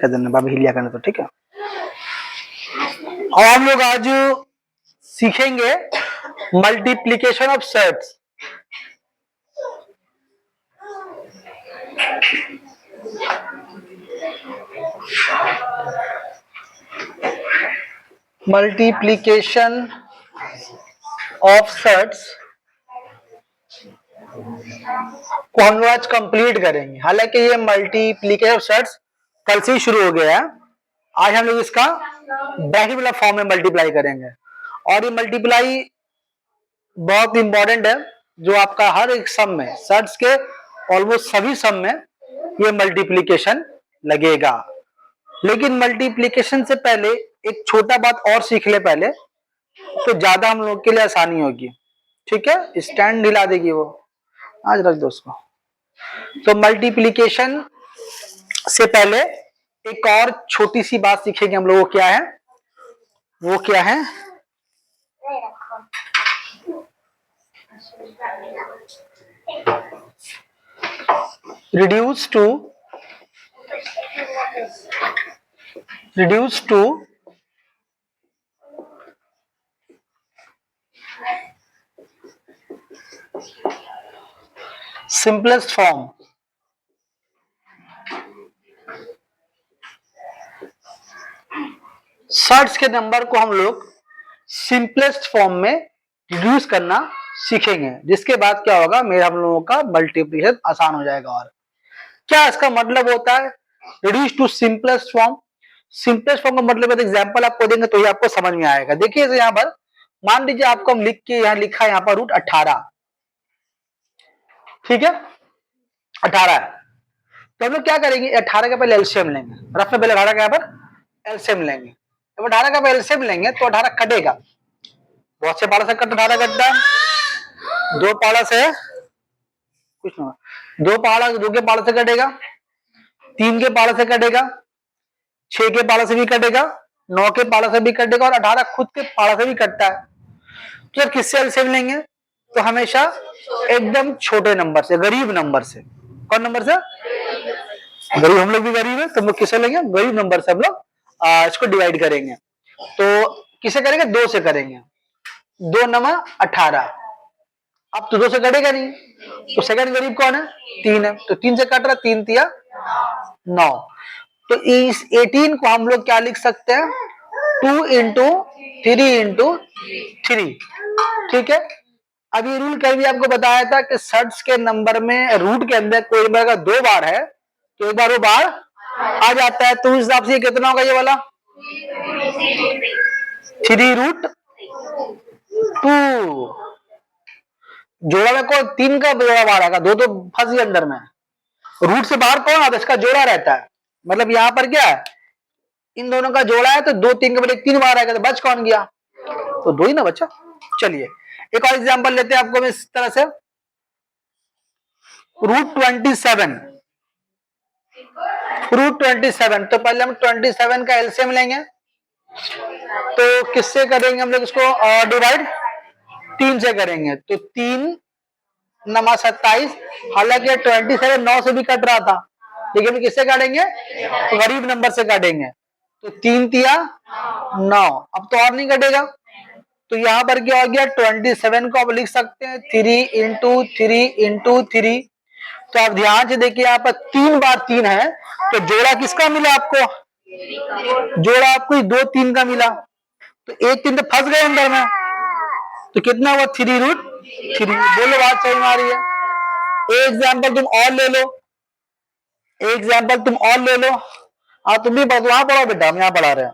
कर देना, बाबा हिल लिया करना तो ठीक है। और हम लोग आज सीखेंगे multiplication of sets. Multiplication of sets को हम लोग आज कंप्लीट करेंगे। हालांकि ये मल्टीप्लीकेशन ऑफ सेट्स कल से ही शुरू हो गया है। आज हम लोग इसका ब्रैकेट वाला फॉर्म में मल्टीप्लाई करेंगे। और ये मल्टीप्लाई बहुत इंपॉर्टेंट है, जो आपका हर एक सम में, सेट्स के ऑलमोस्ट सभी सम में ये मल्टीप्लीकेशन लगेगा। लेकिन मल्टीप्लीकेशन से पहले एक छोटा बात और सीख ले पहले, तो ज्यादा हम लोग के लिए आसानी होगी। ठीक है, स्टैंड हिला देगी वो, आज रख दो उसको। तो मल्टीप्लीकेशन से पहले एक और छोटी सी बात सीखेंगे हम लोग। वो क्या है? वो क्या है? reduce to simplest form। Surds के नंबर को हम लोग सिंपलेस्ट फॉर्म में रिड्यूस करना सीखेंगे, जिसके बाद क्या होगा, मेरा हम लोगों का मल्टीप्लिकेशन आसान हो जाएगा। और क्या इसका मतलब होता है reduce to simplest form? Simplest form का मतलब एग्जांपल आपको देंगे तो ही आपको समझ में आएगा। देखिए यहाँ पर मान लीजिए आपको हम लिख के यहाँ लिखा है यहाँ पर रूट 18, ठीक है, 18 है। तो हम लोग क्या करेंगे, 18 का पहले एलसीएम लेंगे। रफ में पहले 18 का यहाँ पर एलसीएम लेंगे। जब 18 का पहले एलसीएम लेंगे तो 18 कटेगा। बहुत से पाला से कट 18 कटता है। दो पाला से कुछ ना, दो के पाला से कटेगा, 3 के पाला से कटेगा, 6 के पाला से भी कटेगा, 9 के पाला से भी कटेगा, और 18 खुद के पाला से भी कटता है। तो किससे एलसीएम लेंगे? तो हमेशा एकदम छोटे नंबर से, गरीब नंबर से। कौन नंबर से? गरीब। हम लोग भी गरीब है तो हम लोग किसे लेंगे? गरीब नंबर से हम लोग इसको डिवाइड करेंगे। तो किसे करेंगे? 2 से करेंगे। 2 नमा 18। अब तो 2 से कटेगा नहीं, तो सेकंड गरीब कौन है? 3 है। तो 3 से कट रहा, 3 तिया 9। तो इस 18 को हम लोग क्या लिख सकते हैं? 2 इंटू 3 इंटू 3। ठीक है। अब ये रूल कल भी आपको बताया था कि सर्ट्स के नंबर में रूट के अंदर कोई नंबर अगर 2 बार है तो एक बार वो बार आ जाता है। तो उस हिसाब से कितना होगा ये वाला? 3√2। जोड़ा में कौन? 3 का जोड़ा बाहर आएगा, 2 तो फंस गया अंदर में। रूट से बाहर कौन आता है? इसका जोड़ा रहता है। मतलब यहाँ पर क्या है, इन दोनों का जोड़ा है तो 2 3 के बजाय 3 बार आएगा, तो बच कौन गया? तो 2 ही ना बचा। चलिए एक और एग्जांपल लेते हैं आपको इस तरह से। √27। √27। तो पहले हम 27 का एलसीएम लेंगे। तो किससे करेंगे हम लोग इसको डिवाइड? 3 से करेंगे। तो 3 नमा 27। हालांकि 27 9 से भी कट रहा था, लेकिन किससे काटेंगे? तो गरीब नंबर से काटेंगे। तो 3 तिया 9। अब तो और नहीं कटेगा। तो यहां पर क्या हो गया? 27 को आप लिख सकते हैं 3 इंटू 3 इंटू 3। तो आप ध्यान से देखिए यहाँ पर 3 बार 3 है, तो जोड़ा किसका मिला आपको? जोड़ा आपको 2 3 का मिला। तो 1 3 तो फंस गए अंदर में। तो कितना हुआ? 3√3। बोलो बात सही में आ रही है? एक एग्जाम्पल तुम और ले लो, एक एग्जाम्पल तुम और ले लो। हाँ तुम भी पढ़ो, वहां पढ़ाओ बेटा, हम यहाँ पढ़ा रहे हैं।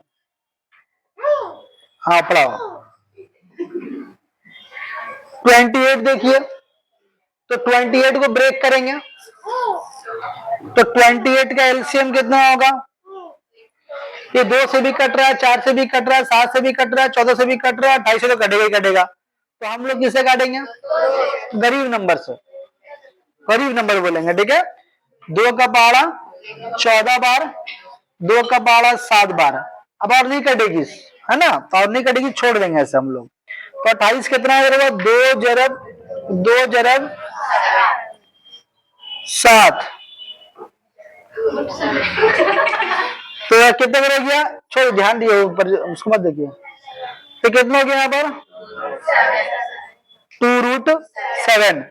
हाँ पढ़ाओ। 28 देखिए, तो 28 को ब्रेक करेंगे तो 28 का एलसीएम कितना होगा? ये 2 से भी कट रहा है, 4 से भी कट रहा है, 7 से भी कट रहा है, 14 से भी कट रहा है, 28 से तो कटेगा ही कटेगा। तो हम लोग किसे काटेंगे? गरीब नंबर से। गरीब नंबर बोलेंगे, ठीक है। 2 का पहाड़ा 14 बार, 2 का पहाड़ा 7 बार। अब और नहीं कटेगी, है ना? तो और नहीं कटेगी, छोड़ देंगे ऐसे हम लोग। तो 28 कितना है? 2 जरब 7। तो कितने में हो गया, छोड़ ध्यान दिए ऊपर उसको मत देखिए। तो कितना हो गया यहाँ पर 2√7।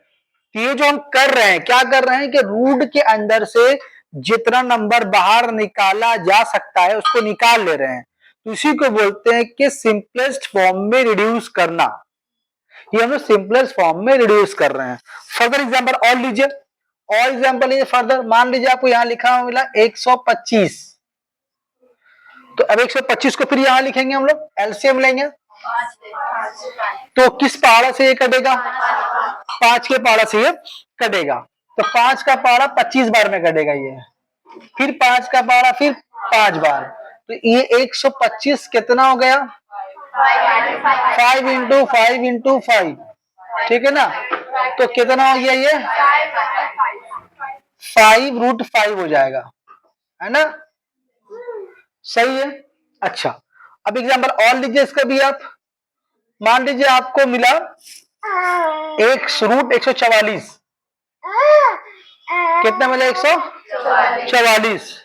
ये जो हम कर रहे हैं, क्या कर रहे हैं कि रूट के अंदर से जितना नंबर बाहर निकाला जा सकता है उसको निकाल ले रहे हैं। तो इसी को बोलते हैं कि सिंपलेस्ट फॉर्म में रिड्यूस करना। ये हम लोग सिंपलेस्ट फॉर्म में रिड्यूस कर रहे हैं। फर्दर एग्जांपल और लीजिए, और एग्जांपल लीजिए फर्दर। मान लीजिए आपको यहां लिखा हुआ मिला 125, तो अब 125 को फिर यहां लिखेंगे हम लोग, एलसीएम लेंगे। तो किस पहाड़ा से ये कटेगा, 5 के पहाड़ा से ये कटेगा। तो 5 का पहाड़ा 25 बार में कटेगा ये, फिर 5 का पहाड़ा फिर 5 बार। तो ये 125 कितना हो गया, 5 इंटू 5 इंटू 5, ठीक है ना। तो कितना हो गया ये 5√5 हो जाएगा, है ना, सही है। अच्छा, अब एग्जांपल और लीजिए इसका भी आप। मान लीजिए आपको मिला 1√144, कितना मिला 144,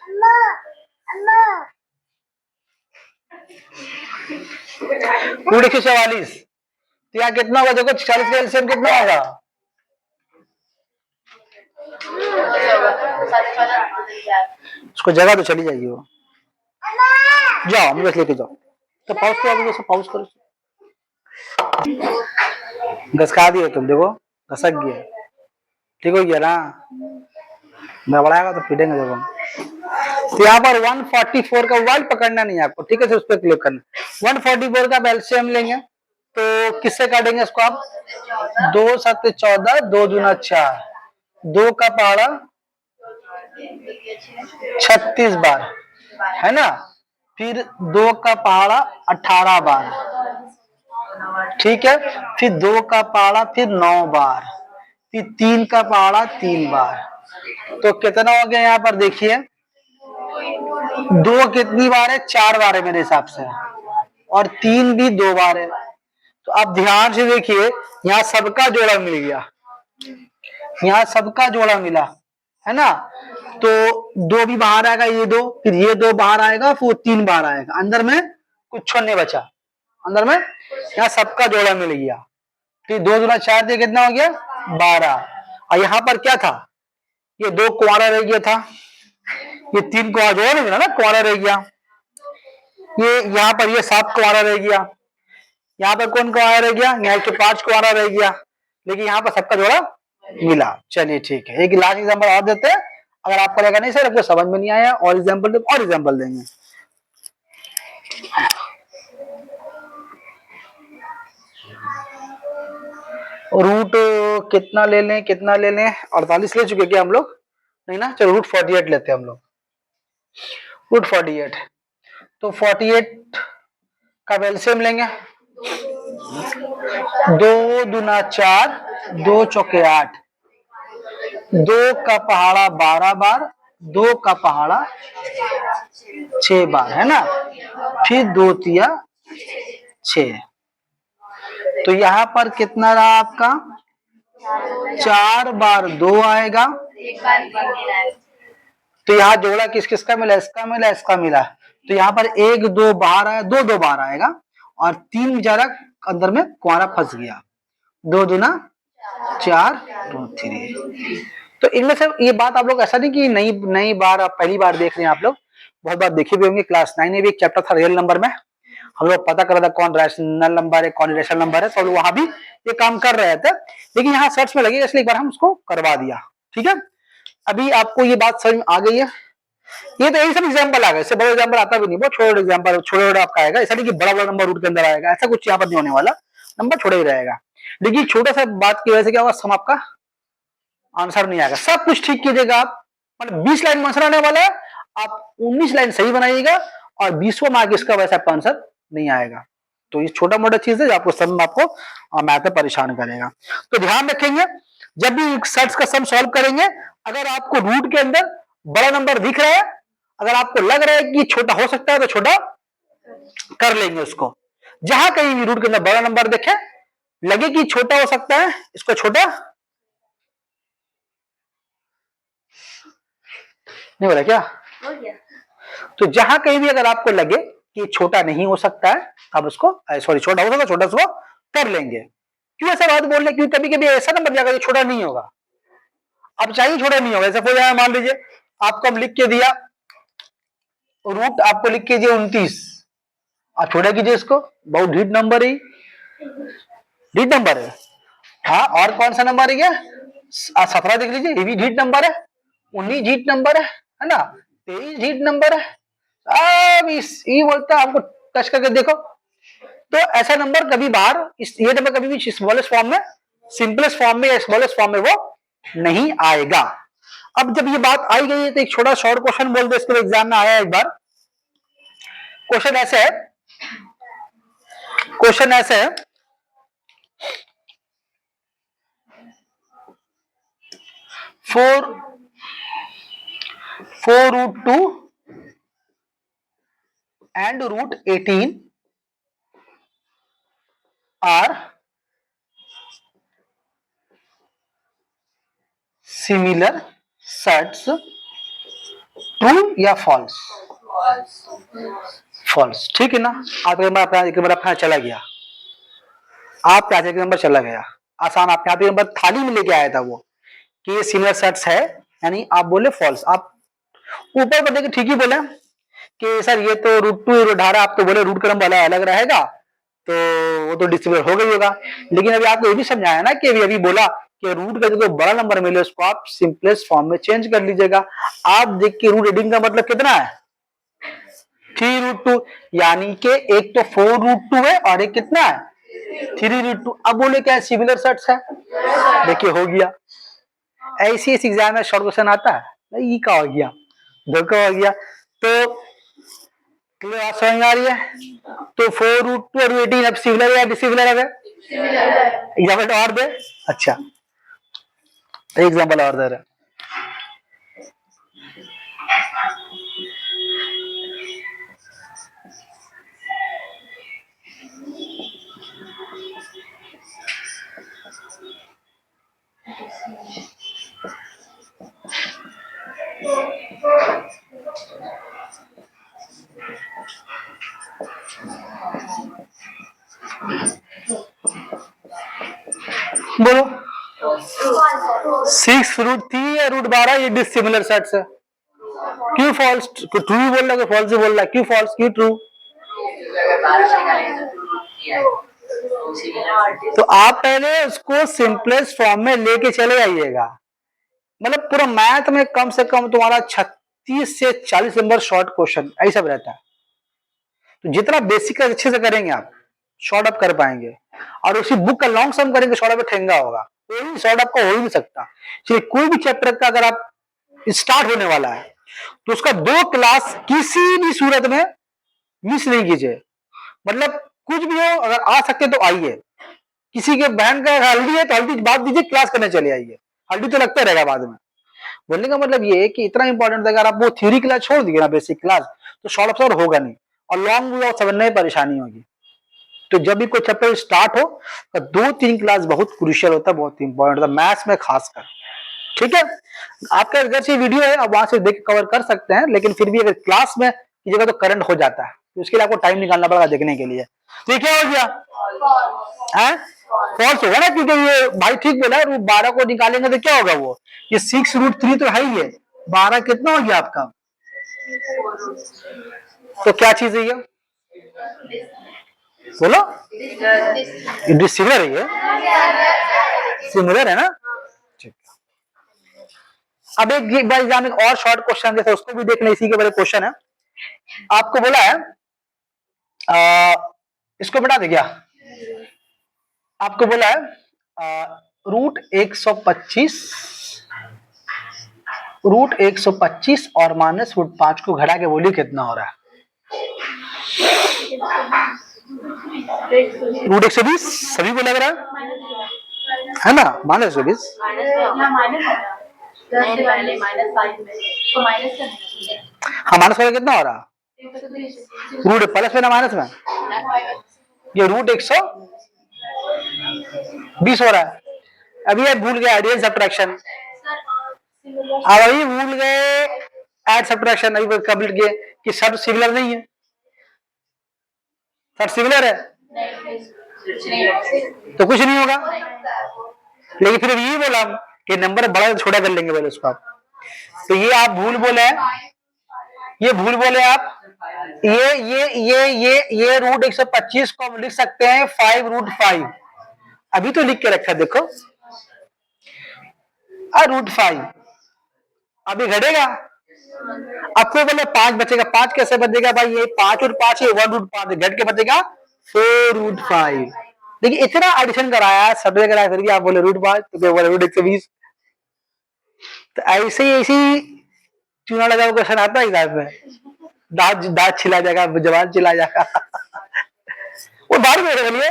रूट 144। तो यहाँ कितना होगा, देखो 40 का एलसीएम कितना होगा, उसको जगह तो चली जाएगी वो, जाओ मुझे लेके जाओ। तो पॉज करो, पॉज करो, घसका दिए तुम, देखो घसक गया, ठीक हो गया ना, गड़बड़ाएगा तो पीटेंगे जब हम। तो यहाँ पर 144 का वर्ड पकड़ना नहीं है आपको, ठीक है, उस पर क्लिक करना। 144 का एलसीएम लेंगे तो किससे काटेंगे इसको आप, 2 7 14, 2 दूना 4, 2 का पहाड़ा 36 बार, है ना, फिर 2 का पहाड़ा 18 बार, ठीक है, फिर 2 का पहाड़ा फिर 9 बार, फिर 3 का पहाड़ा 3 बार। तो कितना हो गया यहाँ पर देखिए, 2 कितनी बार है, 4 बार है मेरे हिसाब से, और 3 भी 2 बार है। तो आप ध्यान से देखिए, यहाँ सबका जोड़ा मिल गया, यहाँ सबका जोड़ा मिला, है ना। तो 2 भी बाहर आएगा, ये 2, फिर ये 2 बाहर आएगा, फिर 3 बाहर आएगा, अंदर में कुछ नहीं बचा, अंदर में यहाँ सबका जोड़ा मिल गया। तो 2 दूना 4 दिए, कितना हो गया 12। और यहाँ पर क्या था, ये 2 कुंवारा रह गया था, ये 3 कुंवारा जोड़ा नहीं मिला ना, कुंवारा रह गया, ये यहाँ पर ये 7 कुंवारा रह गया, यहाँ पर कौन कुंवारा रह गया, यहाँ के 5 कुंवारा रह गया, लेकिन यहाँ पर सबका जोड़ा मिला। चलिए ठीक है, एक लास्ट एग्जांपल और देते हैं। अगर आपको लगा नहीं सर आपको समझ में नहीं आया, और एग्जांपल और एग्जांपल देंगे। रूट कितना ले लें, कितना ले लें, 48 ले चुके क्या हम लोग, नहीं ना, चलो रूट 48 लेते हैं हम लोग, रूट 48। तो 48 का एलसीएम लेंगे, 2 दूना 4, 2 चौके 8, 2 का पहाड़ा 12 बार, 2 का पहाड़ा 6 बार, है ना, फिर 2 तिया 6। तो यहाँ पर कितना रहा आपका, 4 बार 2 आएगा। तो यहाँ जोड़ा किस किस का मिला, इसका मिला, इसका मिला। तो यहाँ पर 1 2 बाहर आया, 2 2 बाहर आएगा, और 3 बेचारा अंदर में कुंवारा फंस गया, 2 दूना 4, 2 3। तो इनमें से ये बात आप लोग ऐसा नहीं कि नई बार आप पहली बार देख रहे हैं, आप लोग बहुत बार देखे भी होंगे। क्लास 9 में भी एक चैप्टर था रियल नंबर में, हम लोग पता कर रहा था कौन रैशनल नंबर है कौन इरेशनल नंबर है, तो वहां भी ये काम कर रहे थे, लेकिन यहाँ सर्च में लगेगा, इसलिए एक बार हम उसको करवा दिया, ठीक है। अभी आपको ये बात समझ में आ गई है। ये तो यही सब एग्जांपल आ गए, इससे बड़ा एग्जांपल आता भी नहीं, बहुत छोटा एग्जांपल, छोटा आपका आएगा, ऐसा नहीं कि बड़ा बड़ा नंबर रूट के अंदर आएगा, ऐसा कुछ यहाँ पर नहीं होने वाला, नंबर छोटा ही रहेगा। लेकिन छोटा सा बात की वजह से क्या होगा, सम आपका आंसर नहीं आएगा। सब कुछ ठीक कीजिएगा आप, मतलब 20 लाइन में आंसर आने वाला है, आप 19 लाइन सही बनाइएगा, और 20वां मार्क इसका वैसा आपका आंसर नहीं आएगा। तो ये छोटा मोटा चीज है जो आपको सम आपको मैथ में परेशान करेगा। तो ध्यान रखेंगे, जब भी सर्च का सम सॉल्व करेंगे, अगर आपको रूट के अंदर बड़ा नंबर दिख रहा है, अगर आपको लग रहा है कि छोटा हो सकता है, तो छोटा कर लेंगे उसको। जहां कहीं भी रूट के अंदर बड़ा नंबर देखे, लगे कि छोटा हो सकता है, इसको छोटा नहीं बोला क्या, तो जहां कहीं भी अगर आपको लगे कि छोटा नहीं हो सकता है, आप उसको सॉरी छोटा हो सकता है, छोटा उसको कर लेंगे। क्यों ऐसा बात बोल रहे? क्योंकि कभी कभी ऐसा नंबर जाएगा छोटा नहीं होगा। अब चाहिए छोटा नहीं होगा, ऐसा हो जाए मान लीजिए आपको हम लिख के दिया रूट, आपको लिख के दिया 29, आप छोटा कीजिए इसको, बहुत ढीठ नंबर है, ढीठ नंबर है। हाँ, और कौन सा नंबर है क्या? 17 देख लीजिए, ये भी ढीठ नंबर है। 19 ढीठ नंबर है ना? 23 ढीठ नंबर है। अब इस ये बोलता है आपको टच करके देखो, तो ऐसा नंबर कभी बाहर ये नंबर कभी भी स्मॉलेस्ट फॉर्म में, सिंपलेस्ट फॉर्म में या स्मॉलेस्ट फॉर्म में वो नहीं आएगा। अब जब ये बात आई गई है तो एक छोटा शॉर्ट क्वेश्चन बोल दो, इसके एग्जाम में आया एक बार। क्वेश्चन ऐसे है, क्वेश्चन ऐसे है, 4√2 and √18 are similar sets, true या फॉल्स? फॉल्स, ठीक है ना? आपका नंबर अपना चला गया, आपका एक नंबर चला गया, आसान। आप यहाँ पे नंबर थाली में लेके आया था वो कि ये सिमिलर सेट्स है, यानी आप बोले फॉल्स। आप ऊपर पर देखिए ठीक ही बोले कि सर ये तो √2 18, आप तो बोले रूट का नंबर अलग रहेगा, तो वो तो डिस्ट्रीब्यूट हो गई होगा। लेकिन अभी आपको ये भी समझाया ना कि अभी बोला कि रूट का जो बड़ा नंबर मिले उसको आप सिंपलेस्ट फॉर्म में चेंज कर लीजिएगा। आप देख के √18 का मतलब कितना है? 3√2, यानी कि एक तो 4√2 है और एक कितना है? 3√2। अब बोले क्या सिमिलर सेट्स है? देखिए हो गया। ऐसी इस एग्जाम में शॉर्ट क्वेश्चन आता है, नहीं का हो गया, धोखा हो गया। तो क्लियर समझ में आ रही है? तो 4√2 और 18 अब सिमिलर या डिसिमिलर है? एग्जाम्पल और दे। अच्छा, एग्जाम्पल और दे रहे। बोलो 6√3 या √12 ये डिसिमिलर सेट्स है। क्यों फॉल्स? ट्रू ही बोल रहा है, फॉल्स ही बोल रहा है, क्यों फॉल्स क्यों ट्रू? तो आप पहले उसको सिंपलेस्ट फॉर्म में लेके चले आइएगा। मतलब पूरा मैथ में कम से कम तुम्हारा 36 से 40 नंबर शॉर्ट क्वेश्चन ऐसा रहता है। तो जितना बेसिक अच्छे से करेंगे आप शॉर्ट अप कर पाएंगे, और उसी बुक का लॉन्ग सम करेंगे शॉर्ट अप ठेंगा होगा, कोई शॉर्ट अप का हो ही नहीं सकता। चलिए कोई भी चैप्टर का अगर आप स्टार्ट होने वाला है तो उसका 2 क्लास किसी भी सूरत में मिस नहीं कीजिए। मतलब कुछ भी हो, अगर आ सकते तो आइए। किसी के बहन का हल्दी है तो हल्दी बात दीजिए, क्लास करने चले आइए, हल्दी तो लगता रहेगा बाद में। बोलने का मतलब ये है कि इतना इंपॉर्टेंट अगर आप वो थ्योरी क्लास छोड़ दिए ना, बेसिक क्लास, तो शॉर्ट अप होगा नहीं, और लॉन्ग भी समझने में परेशानी होगी। तो जब भी कोई चैप्टर स्टार्ट हो तो 2-3 क्लास बहुत क्रूशियल होता है, बहुत इंपॉर्टेंट होता है, मैथ्स में खासकर। ठीक है, आपका अगर से वीडियो है आप वहां से देख कवर कर सकते हैं, लेकिन फिर भी अगर क्लास में कीजिएगा तो करंट हो जाता है, तो उसके लिए आपको टाइम निकालना पड़ेगा देखने के लिए। तो क्या हो गया? फॉल्स होगा ना, क्योंकि ये भाई ठीक बोला है, 12 को निकालेंगे तो क्या होगा? वो ये 6√3 तो है ही है, 12 कितना हो गया आपका? तो क्या चीज है ये? बोलो, सिमिलर है ये, सिमिलर है ना? ठीक। अब एक बार एग्जाम में और शॉर्ट क्वेश्चन जैसे उसको भी देख लें, इसी के बारे क्वेश्चन है। आपको बोला है इसको बता दे क्या? आपको बोला है √125 और -√5 को घटा के बोलिए कितना हो रहा है? √120 सभी को लग रहा है ना? -120 हाँ, माइनस वाला कितना हो रहा? रूट प्लस में ना माइनस में? ये √120 हो रहा है। अभी ये भूल गए आइडियल सब्ट्रैक्शन, अब अभी भूल गए एड सब्ट्रैक्शन अभी कंप्लीट किए कि शब्द सिमिलर नहीं है, शब्द सिमिलर है तो कुछ नहीं होगा। लेकिन फिर ये बोला कि नंबर बड़ा छोटा कर लेंगे बोले उसको आप, तो ये आप भूल बोले हैं, ये भूल बोले आप। ये रूट 125 को हम लिख सकते हैं 5√5, अभी तो लिख के रखा देखो √5, अभी घटेगा। आपको बोले 5 बचेगा, 5 कैसे बचेगा भाई, ये 5 और 5 है 1√5 घट के बचेगा 4√5। देखिए इतना एडिशन कराया सब जगह कराया, फिर भी आप बोले √5 तो बोले √120। तो ऐसे ही चूना लगा क्वेश्चन आता है एग्जाम में, दांत छिला जाएगा, जवान चिल्ला जाएगा वो भारी क्वेश्चन है,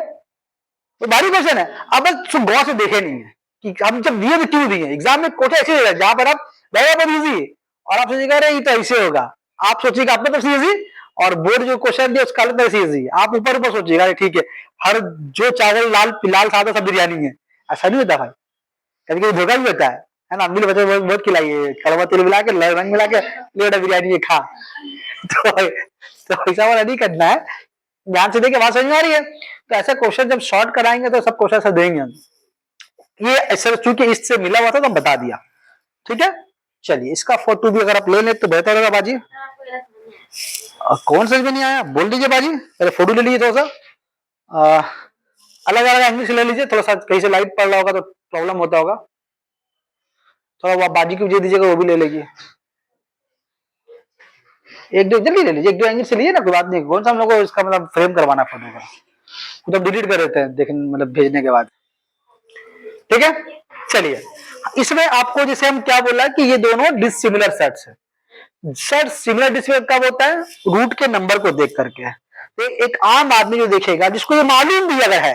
वो भारी क्वेश्चन है। अब बस गौर से देखे नहीं है कि हम जब दिए तो क्यों दिए। एग्जाम में क्वेश्चन ऐसे देगा जहां पर आप बहुत इजी और आप सोचिएगा अरे ये तो ऐसे होगा, आप सोचिएगा अपने तरफ से इजी और बोर्ड जो क्वेश्चन दिया उसका अलग तरह से इजी, आप ऊपर ऊपर सोचिएगा ठीक है हर जो चावल लाल लाल सादा सब बिरयानी है, ऐसा नहीं होता भाई, कभी कभी धोखा भी होता है ना। अम्मी बच्चे बहुत खिलाइए, कड़वा तेल मिला के रंग मिला के ले बिरयानी खा तो ऐसा वाला नहीं करना है, ध्यान से देखिए बात समझ में आ रही है। तो ऐसा क्वेश्चन जब शॉर्ट कराएंगे तो सब क्वेश्चन ऐसा देंगे हम, ये ऐसा चूंकि इससे मिला हुआ था तो हम बता दिया, ठीक है। चलिए इसका फोटो भी अगर आप ले लें तो बेहतर होगा बाजी। कौन समझ में नहीं आया बोल दीजिए बाजी, पहले फोटो ले लीजिए थोड़ा सा, अलग अलग एंगल से ले लीजिए, थोड़ा सा कहीं से लाइट पड़ रहा होगा तो प्रॉब्लम होता होगा, थोड़ा वो बाजी की दे दीजिएगा वो भी ले लेगी, एक दो जल्दी ले लीजिए, एक दो एंगल से लीजिए ना, कोई बात नहीं। कौन सा हम लोग को इसका मतलब फ्रेम करवाना फोटो का, तो डिलीट कर देते हैं देखने मतलब भेजने के बाद, ठीक है। चलिए इसमें आपको जैसे हम क्या बोला कि ये दोनों डिसिमिलर सेट्स है। सेट सिमिलर डिसिमिलर कब होता है, रूट के नंबर को देख करके। तो एक आम आदमी जो देखेगा जिसको ये मालूम भी अगर है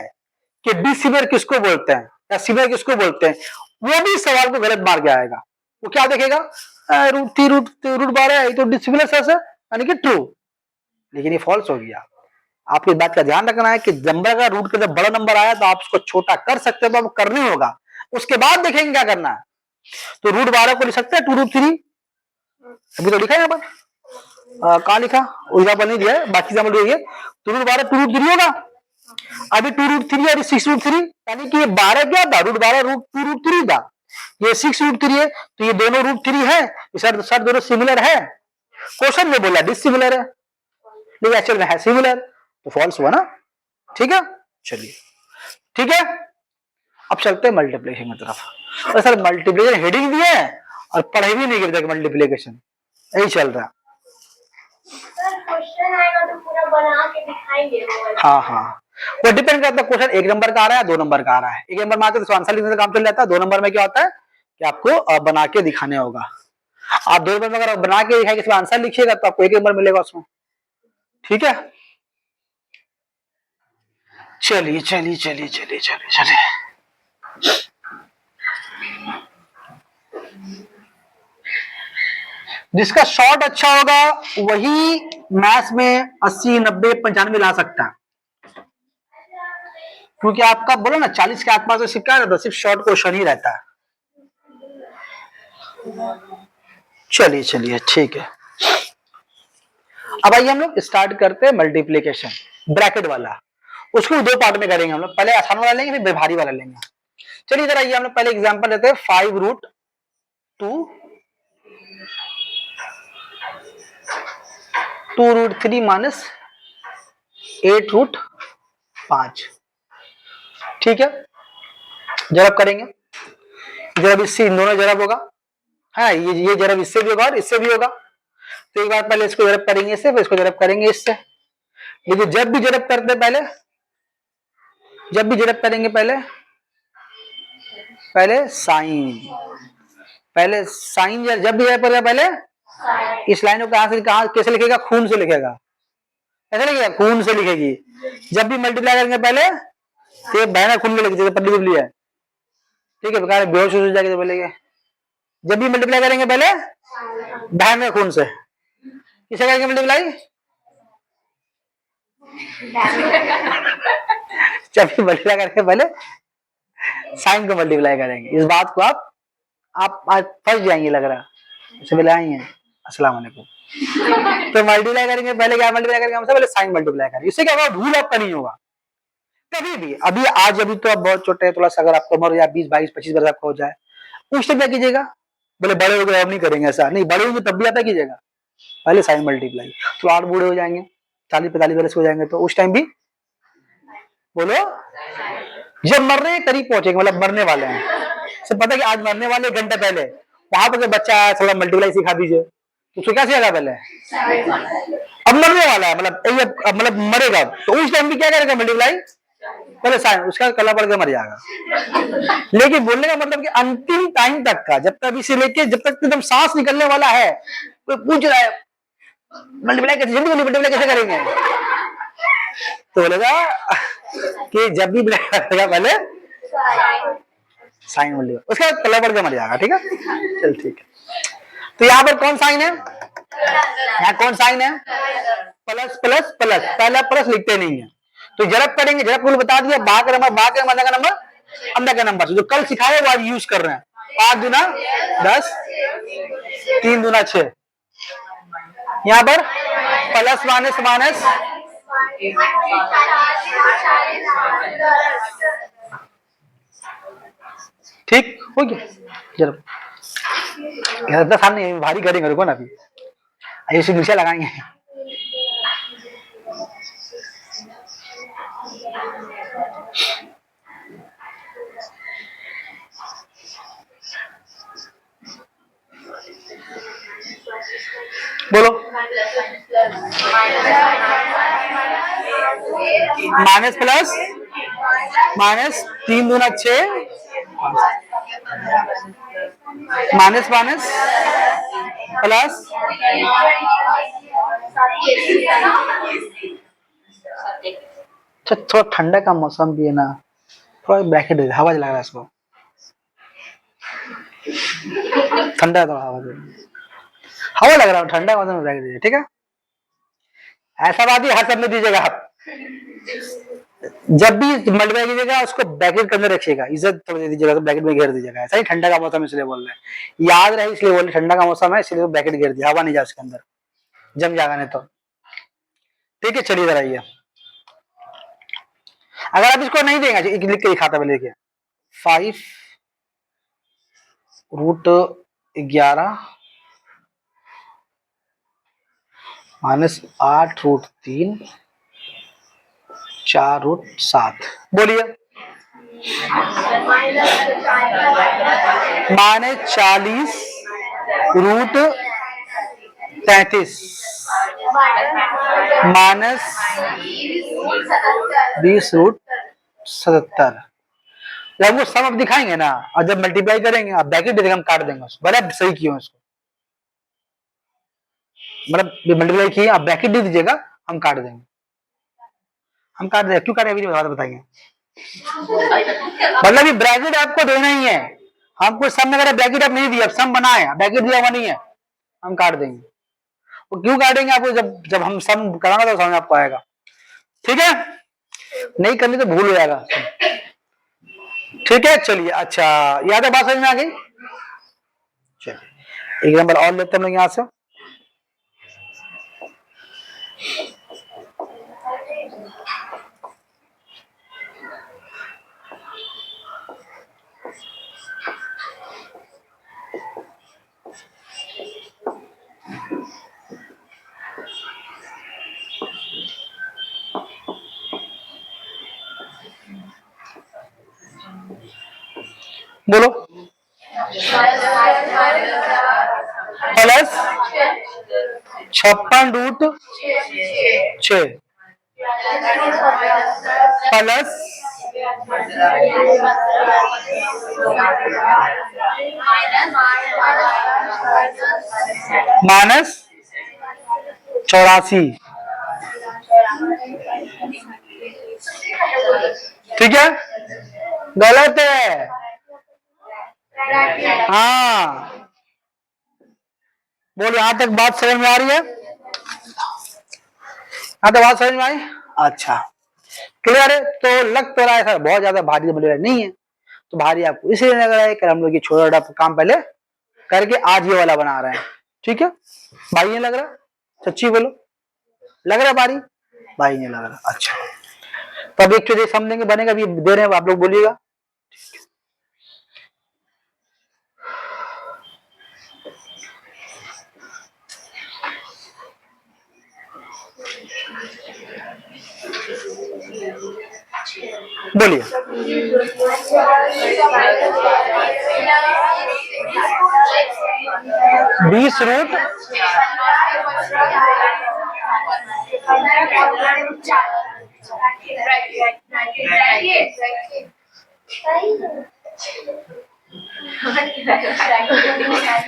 कि डिसिमिलर किसको बोलते हैं या सिमिलर किसको बोलते हैं, वो भी सवाल को गलत मार के आएगा। वो क्या देखेगा, रूट 12 है तो डिसिमिलर सेट्स है यानी कि ट्रू, लेकिन ये फॉल्स हो गया। आपको इस बात का ध्यान रखना है कि नंबर का रूट का जब बड़ा नंबर आया तो आप उसको छोटा कर सकते हो, तो आपको करनी होगा, उसके बाद देखेंगे क्या करना है। तो √12 को लिख सकते हैं 2√3, अभी तो लिखा है यहाँ पर, कहाँ लिखा एग्जाम्पल नहीं दिया है, बाकी एग्जाम्पल देखिए। तो √12 2√3 होगा, अभी 2√3 और 6√3 यानी कि ये 12 क्या था, √12 2√3 था, ये 6√3 है, तो ये दोनों √3 है, सर दोनों सिमिलर है। क्वेश्चन में बोला डिसिमिलर है लेकिन एक्चुअल में है सिमिलर, तो फॉल्स हुआ ना, ठीक है। चलिए ठीक है, अब चलते हैं मल्टीप्लिकेशन की तरफ। और सर मल्टीप्लिकेशन हेडिंग दिए है और पढ़े भी नहीं गिर मल्टीप्लिकेशन, यही चल रहा। सर क्वेश्चन आएगा तो पूरा बना के दिखाएंगे। हाँ हाँ, वो डिपेंड करता है क्वेश्चन 1 नंबर का आ रहा है 2 नंबर का आ रहा है। 1 नंबर में आते तो आंसर लिखने से काम चल जाता है, 2 नंबर में क्या होता है कि आपको बना के दिखाने होगा। आप 2 नंबर में अगर बना के दिखाएंगे इसमें आंसर लिखिएगा तो आपको 1 नंबर मिलेगा उसमें, ठीक है। चलिए चलिए चलिए चलिए चलिए चलिए, जिसका शॉर्ट अच्छा होगा वही मैथ्स में 80 90 95 ला सकता है, क्योंकि आपका बोलो ना 40 के आसपास तो सिर्फ क्या रहता है, सिर्फ शॉर्ट क्वेश्चन ही रहता है। चलिए चलिए ठीक है, अब आइए हम लोग स्टार्ट करते हैं मल्टीप्लिकेशन ब्रैकेट वाला। उसको 2 पार्ट में करेंगे हम लोग, पहले आसान वाला लेंगे फिर भारी वाला लेंगे। चलिए इधर आइए, हम लोग पहले एग्जांपल लेते हैं 5√2 2√3 माइनस 8√5, ठीक है। जरब करेंगे, जरब इससे इन दोनों जरब होगा, हाँ ये जरब इससे भी होगा और इससे भी होगा। तो एक बार पहले इसको जरब करेंगे इससे, फिर इसको जरब करेंगे इससे। लेकिन जब भी जरब करते पहले, जब भी जरब करेंगे पहले साइन, जब भी जरब करेगा पहले इस लाइन को कहां से कहां कैसे लिखेगा, खून से लिखेगा, ऐसा लिखेगा खून से लिखेगी। जब भी मल्टीप्लाई करेंगे पहले तो ये बहना खून में लिख देगा, पतली दुबली है, ठीक है, बेकार बेहोश हो जाएगी तो बोलेंगे। जब भी मल्टीप्लाई करेंगे पहले बहन में खून से, किसे करेंगे मल्टीप्लाई, जब भी मल्टीप्लाई करेंगे पहले साइन को मल्टीप्लाई करेंगे। इस बात को आप आज फंस जाएंगे लग रहा है, इसे मिलाएंगे अस्सलाम वालेकुम। तो मल्टीप्लाई करेंगे, पहले क्या मल्टीप्लाई करेंगे हमसे, पहले साइन मल्टीप्लाई करेंगे। इससे क्या होगा, भूल आपका नहीं होगा कभी भी। अभी आज अभी तो आप बहुत छोटे हैं, थोड़ा सा अगर आपका उम्र या 20 22 25 वर्ष आपका हो जाए, उस टाइम क्या कीजिएगा, बोले बड़े हो गए अब नहीं करेंगे, ऐसा नहीं, बड़े होंगे तब भी आता कीजिएगा, पहले साइन मल्टीप्लाई। तो 8 बूढ़े हो जाएंगे, 40 45 वर्ष हो जाएंगे, तो उस टाइम भी बोलो, जब मरने के करीब पहुंचेंगे, मतलब मरने वाले हैं, सब पता है कि आज मरने वाले, 1 घंटा पहले वहां पर बच्चा आया, थोड़ा मल्टीप्लाई सिखा दीजिए, तो उसको क्या सिखाएगा पहले, अब मरने वाला है, मतलब मरेगा, तो उस टाइम भी क्या करेगा, मल्टीप्लाई पहले साइन, उसका कला पड़ के मर जाएगा। लेकिन बोलने का मतलब कि अंतिम टाइम तक का, जब तक इसे लेके जब तक एकदम सांस निकलने वाला है, तो पूछ रहा है मल्टीप्लाई कैसे, जल्दी मल्टीप्लाई कैसे करेंगे, तो बोलेगा कि जब भी करेगा पहले साइन मल्टीप्लाई, उसका कला पड़ के मर जाएगा। ठीक है, चल ठीक है। तो यहाँ पर कौन साइन है, यहाँ कौन साइन है, प्लस प्लस प्लस, पहला प्लस लिखते नहीं है, तो जरब करेंगे, जरब को बता दिया, बा का नंबर, बा का अंदर का नंबर, अंदर का नंबर, जो कल सिखाए वो आज यूज कर रहे हैं। 5 दूना 10, 3 दूना 6, यहाँ पर प्लस माइनस माइनस, ठीक हो गया। जरब इतना सामने भारी करेंगे, रुको ना, अभी ऐसे नीचे लगाएंगे। बोलो, माइनस प्लस माइनस, 3 दूना 6, माइनस माइनस प्लस, थोड़ा ठंडा का मौसम भी है ना, थोड़ा ब्रैकेट दे, हवा लग रहा है इसको, ठंडा है, थोड़ा हवा लग रहा है, ठंडा मौसम में ब्रैकेट दीजिए। ठीक है, ऐसा बात ही हर सब में दीजिएगा आप, जब भी मल्टीप्लाई कीजिएगा उसको ब्रैकेट के अंदर रखिएगा, इज्जत थोड़ी दे दीजिएगा, तो ब्रैकेट में घेर दीजिएगा। ऐसा ही ठंडा का मौसम इसलिए बोल रहे हैं, याद रहे इसलिए बोल रहे, ठंडा का मौसम है इसलिए ब्रैकेट घेर दिया, हवा नहीं जाए उसके अंदर, जम जाएगा नहीं तो। ठीक है, चलिए इधर आइए, अगर आप इसको नहीं देंगे, लिख के दिखाता मैं, लेके 5 रूट 11 माइनस 8 रूट 3 4 रूट 7, बोलिए, माइनस 40 रूट 33 माइनस 20 रूट 77। जब हमको सम अब दिखाएंगे ना, और जब मल्टीप्लाई करेंगे, आप ब्रैकेट दे देंगे, हम काट देंगे उसको, भले आप सही किए हो इसको, मतलब मल्टीप्लाई किए, आप ब्रैकेट दे दीजिएगा, हम काट देंगे, हम काट देंगे, क्यों काटे अभी बताएंगे, मतलब ये ब्रैकेट आपको देना ही है, हमको सम में अगर ब्रैकेट आप नहीं दिया, सम बनाए, ब्रैकेट दिया हुआ नहीं है, हम काट देंगे। वो क्यों काटेंगे आपको, जब हम सम कराना तो समझ आपको आएगा। ठीक है, नहीं करनी तो भूल हो जाएगा। ठीक है, चलिए, अच्छा याद है, बात समझ में आ गई। चलिए एक नंबर और लेते हैं हम लोग यहां से, बोलो, प्लस 56 रूट 6 प्लस माइनस 84। ठीक है, गलत है, हाँ, बोलो, यहां तक बात समझ में आ रही है, यहां तक बात समझ में आई, अच्छा क्लियर है। तो लग तो रहा है सर बहुत ज्यादा भारी मटेरियल नहीं है, तो भारी आपको इसलिए लग रहा है कि हम लोग ये छोटा छोटा काम पहले करके आज ये वाला बना रहे हैं। ठीक है, भाई नहीं लग रहा, सच्ची बोलो, लग रहा भारी, भाई नहीं लग रहा। अच्छा, तो अब एक चीज समझेंगे बनेगा, अभी दे रहे हैं आप लोग बोलिएगा। बोलिए। 20 रूट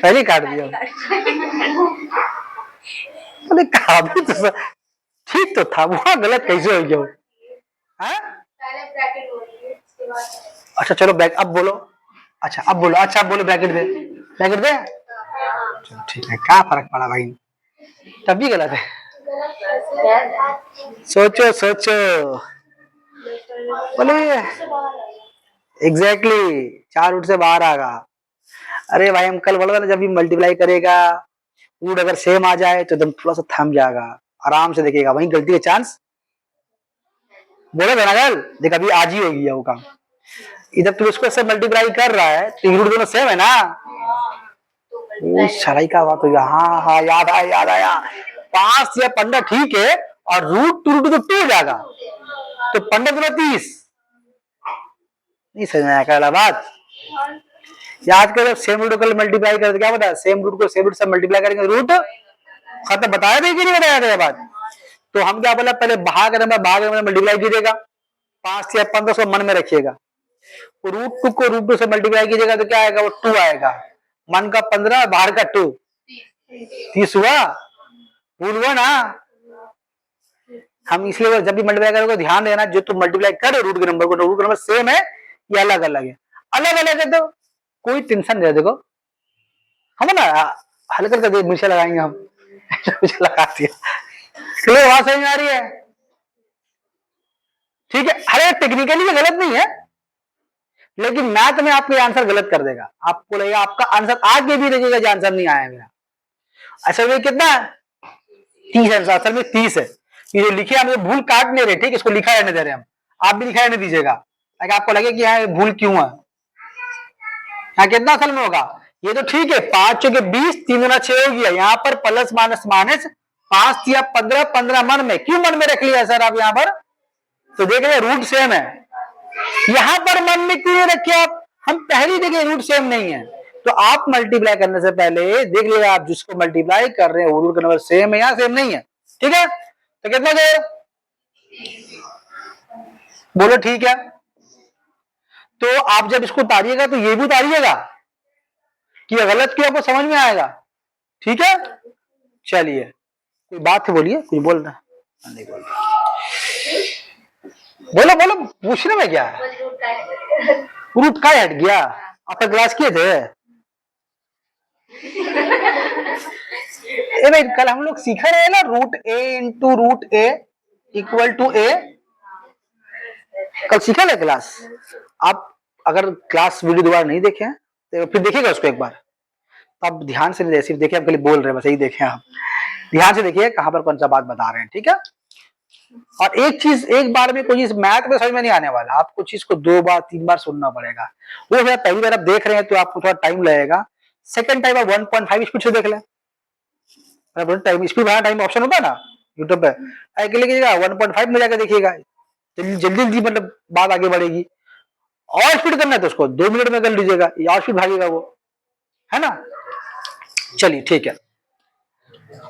पहले काट दिया। अरे काफी तो ठीक तो था, वहां गलत कैसे हो गया? अच्छा चलो बैक, अब बोलो। अच्छा अब बोलो, अच्छा अब बोलो, ब्रैकेट दे, ब्रैकेट दे। चलो ठीक है, क्या फर्क पड़ा भाई, तब भी गलत है। सोचो सोचो, बोले एग्जैक्टली 4 रूट से बाहर आगा। अरे भाई हम कल बोला था ना, जब भी मल्टीप्लाई करेगा रूट अगर सेम आ जाए तो एकदम थोड़ा सा थम जाएगा, आराम से देखेगा, वहीं गलती का चांस। बोले था ना कल, देख अभी आज ही हो गया वो काम। इधर तू इसको से मल्टीप्लाई कर रहा है तो रूट दोनों सेम है ना। उस छड़ाई का बात हो गया, हाँ हाँ याद आया याद आया। 5 या 15 ठीक है, और रूट टू रूट तो 2 हो जाएगा, तो 15 दूना 30। नहीं समझ में आया बात। याद करो, सेम रूट को मल्टीप्लाई करते क्या बता, सेम रूट को सेम रूट से मल्टीप्लाई करेंगे रूट खत्म। बताया था कि नहीं बताया था बात? तो हम क्या बोला, पहले भाग नंबर मल्टीप्लाई कीजिएगा, 5 या 15 सौ मन में रखिएगा। रूट 2 को रूट 2 से मल्टीप्लाई कीजिएगा तो क्या आएगा, वो 2 आएगा। मन का 15, बाहर का 2, 30 हुआ। भूल हुआ ना। हम इसलिए जब भी मल्टीप्लाई करोगे ध्यान देना, जो तुम मल्टीप्लाई करो रूट के नंबर को, रूट का नंबर सेम है या अलग अलग है। अलग अलग है तो कोई टेंशन नहीं, देखो हम ना हल्का करके मिर्चा लगाएंगे हम। लगा दिया, वहां समझ में आ रही है? ठीक है, अरे टेक्निकली ये गलत नहीं है, लेकिन मैथ में आपके आंसर गलत कर देगा। आपको लगेगा आपका आंसर आगे भी लगेगा जो आंसर नहीं आया मेरा। असल में कितना है, 30 आंसर, असल में 30 है। ये जो लिखे हम भूल काट ले रहे, ठीक, इसको लिखा रहने दे रहे हम, आप भी लिखा रहने दीजिएगा ताकि आपको लगे कि यहाँ भूल क्यों है। यहाँ कितना असल में होगा, ये तो ठीक है, 5 चौके 20, 3 गुना 6 हो गया। यहाँ पर प्लस माइनस माइनस 5 या 15, 15 मन में क्यों मन में रख लिया सर आप यहाँ पर? तो देख रहे रूट सेम है, यहां पर मन में क्यों रखे आप? हम पहले देखे रूट सेम नहीं है, तो आप मल्टीप्लाई करने से पहले देख लिया आप जिसको मल्टीप्लाई कर रहे हैं रूट का नंबर सेम है या सेम नहीं है। ठीक है, तो कितना देर बोलो, ठीक है। तो आप जब इसको उतारिएगा तो ये भी उतारिएगा कि गलत क्यों, आपको समझ में आएगा। ठीक है, चलिए कोई बात है बोलिए, कुछ बोल रहा नहीं बोल रहा, बोलो बोलो, पूछने में क्या है? रूट का हट गया, आपका क्लास किए थे? ए भाई कल हम लोग सीखा रहे ना, root A into root A equal to A, कल सीखा ना क्लास। आप अगर क्लास वीडियो दोबारा नहीं देखे हैं तो फिर देखिएगा उसको एक बार, तो आप ध्यान से नहीं सिर्फ देखिए, आप कल बोल रहे हैं बस यही देखें, आप ध्यान से देखिए कहां पर कौन सा बात बता रहे हैं। ठीक है, और एक चीज एक बार में कोई चीज मैथ में समझ में नहीं आने वाला, आपको चीज को 2 बार 3 बार सुनना पड़ेगा। वो है पहली बार आप देख रहे हैं तो आपको थोड़ा टाइम लगेगा, सेकंड टाइम आप 1.5 स्पीड से देख लें, टाइम स्पीड बढ़ाना टाइम ऑप्शन होता है ना यूट्यूब पे, आगे लीजिएगा 1.5 में जाकर देखिएगा, जल्दी जल्दी मतलब बात आगे बढ़ेगी। और स्पीड करना है तो उसको 2 मिनट में कर लीजिएगा, और स्पीड भागेगा वो, है ना। चलिए ठीक है,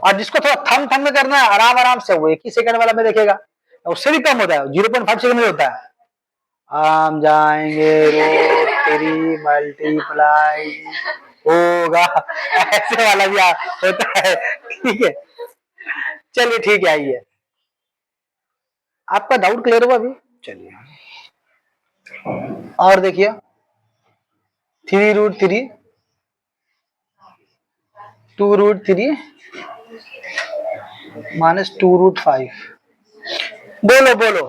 और जिसको थोड़ा थम थम में करना है आराम आराम से, वो 1 ही सेकंड वाला में देखेगा, उससे भी कम होता है, 0.5 सेकंड में होता है। हम जाएंगे रोड तेरी मल्टीप्लाई होगा, ऐसे वाला भी होता है। ठीक है, चलिए ठीक है, आइए आपका डाउट क्लियर हुआ अभी? चलिए और देखिए 3√3 2√3 माइनस 2√5, बोलो बोलो।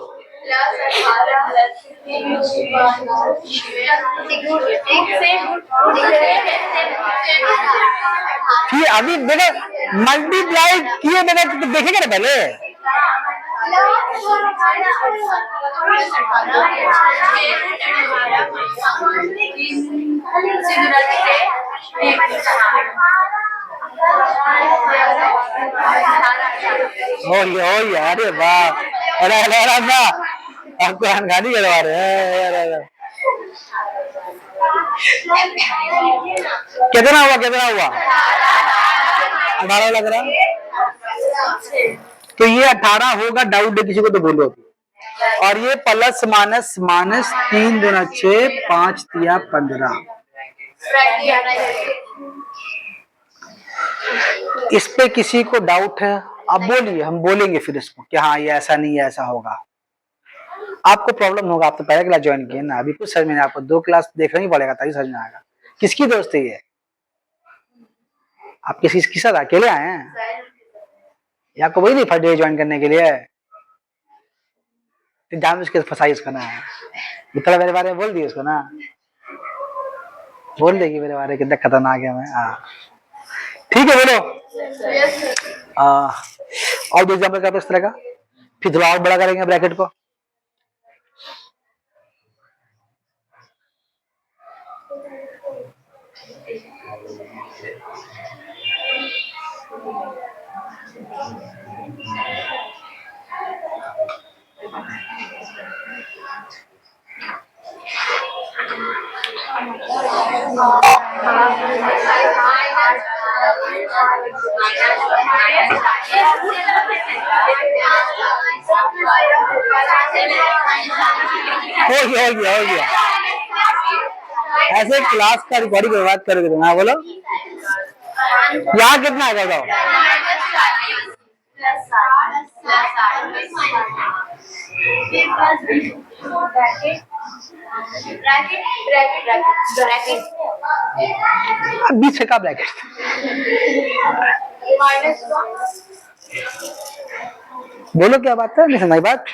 फिर अभी बेटा मल्टीप्लाई किए बेटा तो देखेंगे ना पहले। ओ यार वाह, अरे अरे अरे वाह, आपको अनगानी करवा रहे हैं। अरे कितना हुआ, कितना हुआ? 18 लग रहा है। तो ये 18 होगा, डाउट है किसी को तो बोलो। और ये प्लस माइनस माइनस 3 दूना 6, 5 तिया 15। इस पे किसी को डाउट है? आप बोलिए, हम बोलेंगे फिर इसको कि हाँ ये ऐसा नहीं है, ऐसा होगा। आपको प्रॉब्लम होगा, आप तो पहला क्लास ज्वाइन किए ना, अभी कुछ समझ में नहीं, आपको 2 क्लास देखना ही पड़ेगा तभी समझ में आएगा। किसकी दोस्त है ये? आप किसके साथ अकेले आए हैं या आपको वही नहीं फर्स्ट डे ज्वाइन करने के लिए? तो जान उसके फंसाई उसको ना, थोड़ा मेरे बारे में बोल दिए उसको ना, बोल देगी मेरे बारे में कितना खतरनाक है मैं। हाँ ठीक है, बोलो। और दो एग्जाम्पल का इस तरह का, फिर थोड़ा और बड़ा करेंगे ब्रैकेट को। हो गया। ऐसे क्लास का रिकॉर्डिंग बात करोगे ना, बोलो यहाँ कितना आ जाएगा? बीच का ब्रैकेट, बोलो क्या बात है, नहीं सुनाई बात।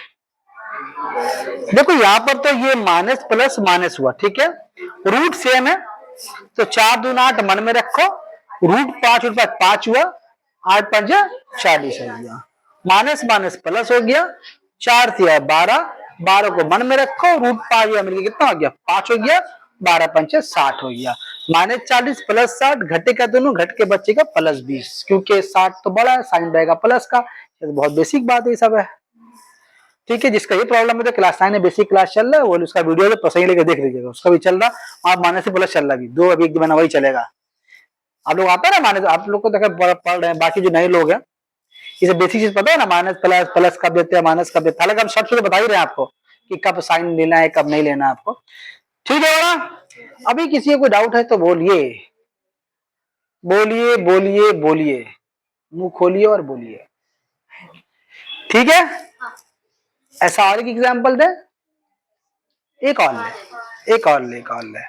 देखो यहाँ पर तो ये माइनस प्लस माइनस हुआ, ठीक है, रूट सेम है, तो 4 दूना 8 मन में रखो, रूट 5 रूट 5 हुआ, 8 5 40 हो गया, माइनस माइनस प्लस हो गया, 4 से 12, 12 को मन में रखो, रूट 5 मिलकर कितना हो गया? 5 हो गया, 12 5 60 हो गया, -40 प्लस 60 घटेगा दोनों, घट के बचेगा प्लस 20, क्योंकि 60 तो बड़ा है, साइन रहेगा प्लस का। तो बहुत बेसिक बात है, सब है, ठीक है। जिसका ये प्रॉब्लम है तो क्लास 9 में बेसिक क्लास चल रहा है, वो उसका वीडियो तो सही लेके देख लीजिएगा, उसका भी चल रहा, आप माइनस से प्लस चल रहा, दो अभी 1 महीना वही चलेगा। आप लोग आता है ना माइनस, आप लोग को तो पढ़ रहे हैं, बाकी जो नए लोग हैं इसे बेसिक चीज पता है ना, माइनस प्लस, प्लस कब देते हैं, माइनस कब देते हैं, हालांकि हम शॉर्ट से बता ही रहे हैं आपको कि कब साइन लेना है, कब नहीं लेना आपको, ठीक है ना। अभी किसी को डाउट है तो बोलिए, बोलिए बोलिए बोलिए, मुंह खोलिए और बोलिए, ठीक है। ऐसा और एक एग्जाम्पल दे, एक और ले, एक और ले, एक और ले,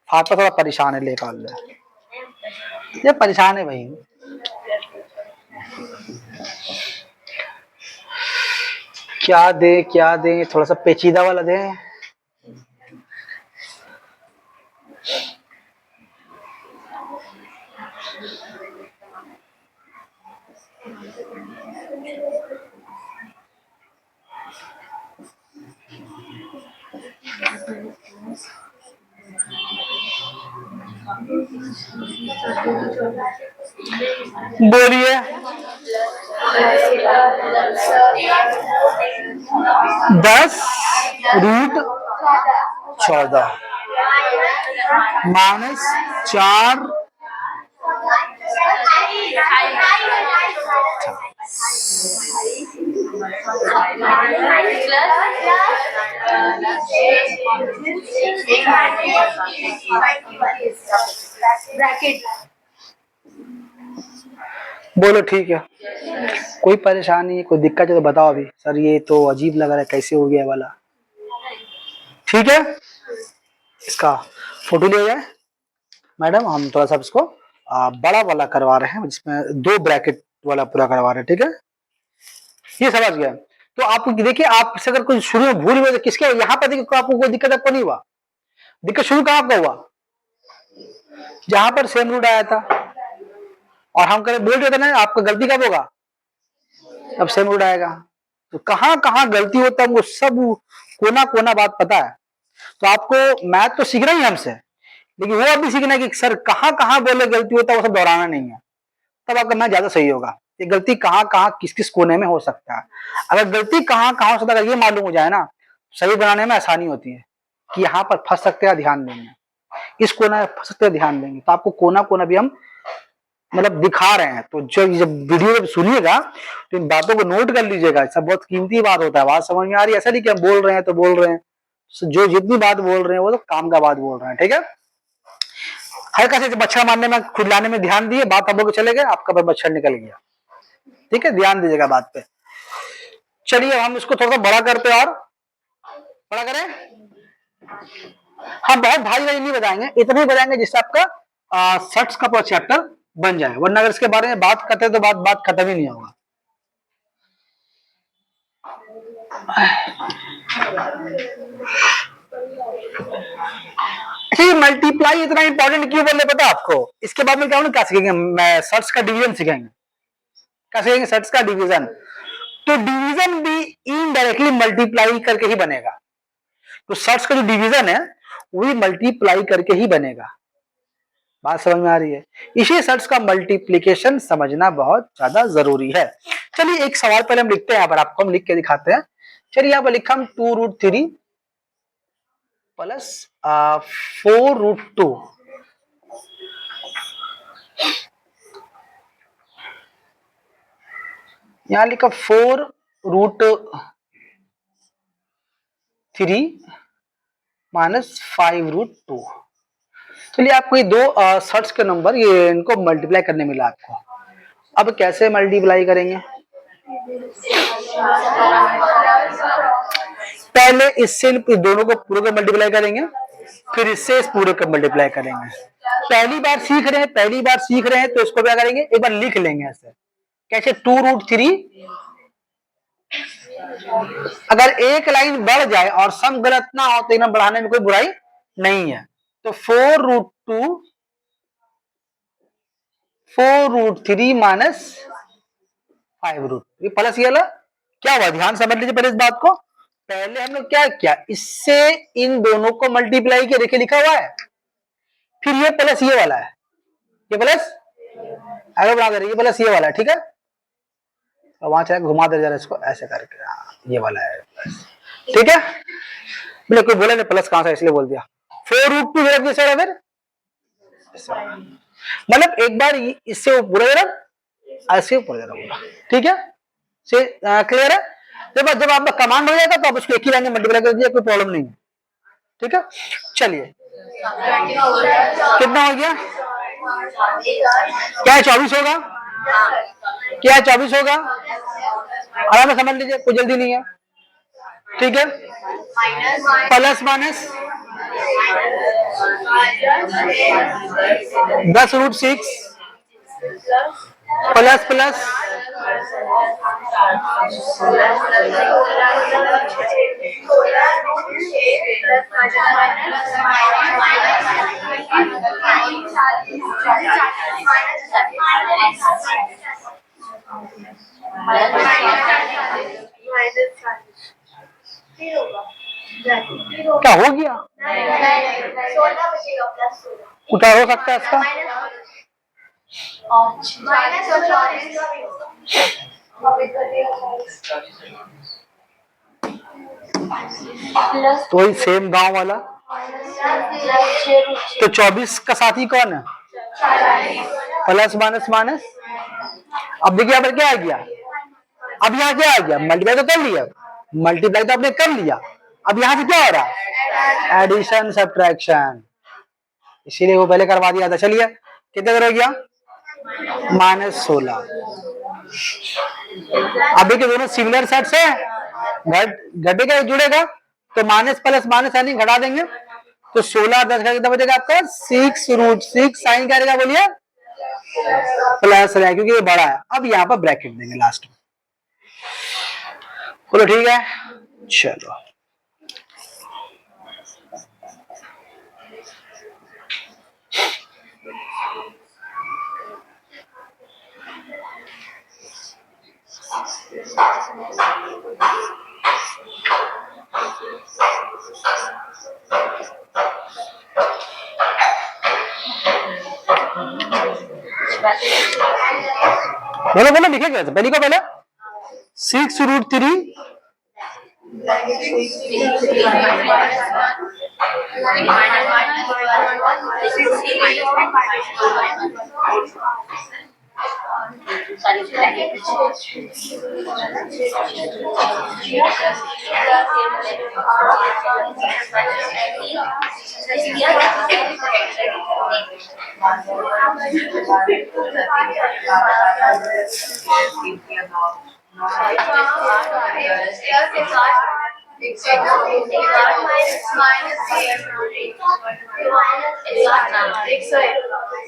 फाता थोड़ा परेशान है, ले एक और ले, ये परेशान है भाई। क्या दे, थोड़ा सा पेचीदा वाला दे। बोलिए, 10 रूट 14 -4 बोलो ठीक है, कोई परेशानी, कोई दिक्कत है तो बताओ अभी। सर ये तो अजीब लग रहा है, कैसे हो गया वाला, ठीक है। इसका फोटो लिया जाए मैडम, हम थोड़ा सा इसको बड़ा वाला करवा रहे हैं, जिसमें 2 ब्रैकेट वाला पूरा करवा रहे हैं, ठीक है। ये समझ गया। तो आप देखिए, आपसे अगर कुछ शुरू में भूल हुई तो किसके यहाँ पर देखिए, आपको कोई दिक्कत आपको नहीं हुआ, दिक्कत शुरू कहाँ आपका हुआ? जहां पर सेम रूट आया था, और हम करें बोल देते ना आपका गलती कब होगा, अब सेम रूट आएगा। तो कहाँ कहाँ गलती होता है वो सब कोना कोना बात पता है। तो आपको मैथ तो सीखना ही है हमसे, लेकिन वो अभी सीखना है कि सर कहाँ कहाँ बोले गलती होता है, वो सब दोहराना नहीं है, तब आपका मैथ ज्यादा सही होगा। ये गलती कहाँ कहाँ किस किस कोने में हो सकता है। अगर गलती कहाँ कहाँ हो सकता है अगर ये मालूम हो जाए ना, सही बनाने में आसानी होती है कि यहाँ पर फंस सकते हैं, ध्यान देंगे, इस कोना में फंस सकते हैं, ध्यान देंगे। तो आपको कोना कोना भी हम मतलब दिखा रहे हैं। तो जब वीडियो जब सुनिएगा तो इन बातों को नोट कर लीजिएगा, सब बहुत कीमती बात होता है। बात समझ में आ रही है? ऐसा नहीं कि हम बोल रहे हैं तो बोल रहे हैं, जो जितनी बात बोल रहे हैं वो तो काम का बात बोल रहे हैं, ठीक है। हल्का से मच्छर मारने में खुदलाने में ध्यान दिए, बात हम लोग चले गए, आपका मच्छर निकल गया, ठीक है, ध्यान दीजिएगा बात पे। चलिए हम इसको थोड़ा सा बड़ा करते हैं, और बड़ा करें। हम बहुत भारी भारी नहीं बताएंगे, इतना ही बताएंगे जिससे आपका सर्च का पूरा चैप्टर बन जाए, वरना अगर इसके बारे में बात करते तो बात खत्म ही नहीं होगा। मल्टीप्लाई इतना इंपॉर्टेंट क्यों बोल रहे पता आपको? इसके बाद में क्या सीखेंगे, सर्च का डिवीजन सीखेंगे। क्या सीखेंगे? सर्च का डिवीजन। तो डिवीजन भी इनडायरेक्टली मल्टीप्लाई करके ही बनेगा। तो सर्च का जो डिवीजन है वही मल्टीप्लाई करके ही बनेगा। बात समझ में आ रही है? इसी सर्च का मल्टीप्लीकेशन समझना बहुत ज्यादा जरूरी है। चलिए एक सवाल पहले हम लिखते हैं, यहाँ पर आपको हम लिख के दिखाते हैं। चलिए यहाँ पर लिखा हम 2√3 प्लस 4√2। यहां लिखा 4√3 माइनस 5√2। चलिए आपको ये दो सर्च के नंबर ये इनको मल्टीप्लाई करने मिला आपको। अब कैसे मल्टीप्लाई करेंगे? पहले इससे दोनों को पूरे को मल्टीप्लाई करेंगे, फिर इससे इस पूरे को मल्टीप्लाई करेंगे। पहली बार सीख रहे हैं तो इसको क्या करेंगे, एक बार लिख लेंगे ऐसे। कैसे? 2√3, अगर एक लाइन बढ़ जाए और सम गलत ना हो तो एकदम बढ़ाने में कोई बुराई नहीं है। तो 4√3 माइनस 5√2 प्लस ये क्या हुआ, ध्यान समझ लीजिए पहले इस बात को। पहले हम लोग क्या किया, इससे इन दोनों को मल्टीप्लाई किया, देखिए लिखा हुआ है, फिर ये प्लस ये वाला है, ये प्लस एरो बना दे रही है, ये प्लस ये वाला है, ठीक है। और वहां चाहे घुमा दे जरा इसको ऐसे करके, ये वाला है प्लस, ठीक है। बोले कोई बोले नहीं प्लस कहां से, इसलिए बोल दिया। 4√2 जरा किस है फिर, मतलब एक बार इससे पूरा जरा ऐसे ऊपर जरा बोला, ठीक है। से क्लियर है? जब आपका कमांड हो जाएगा तो आप उसको एक ही लाइन में मल्टीप्लाई कर दीजिए, कोई प्रॉब्लम नहीं है, ठीक है। चलिए कितना हो गया, क्या 24 होगा, क्या 24 होगा, आराम से समझ लीजिए, कोई जल्दी नहीं है, ठीक है। प्लस माइनस 10√6 प्लस प्लस 16 क्या हो गया, 16 बचेगा प्लस 16, क्या हो सकता है इसका, माइनस 24 तो वही सेम गांव वाला। तो 24 का साथी कौन है, प्लस माइनस माइनस। अब देखिए यहाँ पर क्या आ गया, अब यहाँ क्या आ गया, मल्टीप्लाई तो कर लिया, मल्टीप्लाई तो आपने कर लिया, अब यहाँ से क्या हो रहा है, एडिशन सब्ट्रैक्शन, इसीलिए वो पहले करवा दिया था। चलिए कितने देर हो गया, -16। अभी के दोनों सिमिलर सेट्स है, घटेगा जुड़ेगा, तो माइनस प्लस माइनस यानी घटा देंगे, तो 16 10 का कितना बचेगा आपका, 6√6। साइन क्या रहेगा बोलिए, प्लस रहेगा क्योंकि ये बड़ा है। अब यहाँ पर ब्रैकेट देंगे लास्ट में, बोलो ठीक है। चलो बोलो बोलो, लिखे कैसे? पहली को पहले 6√3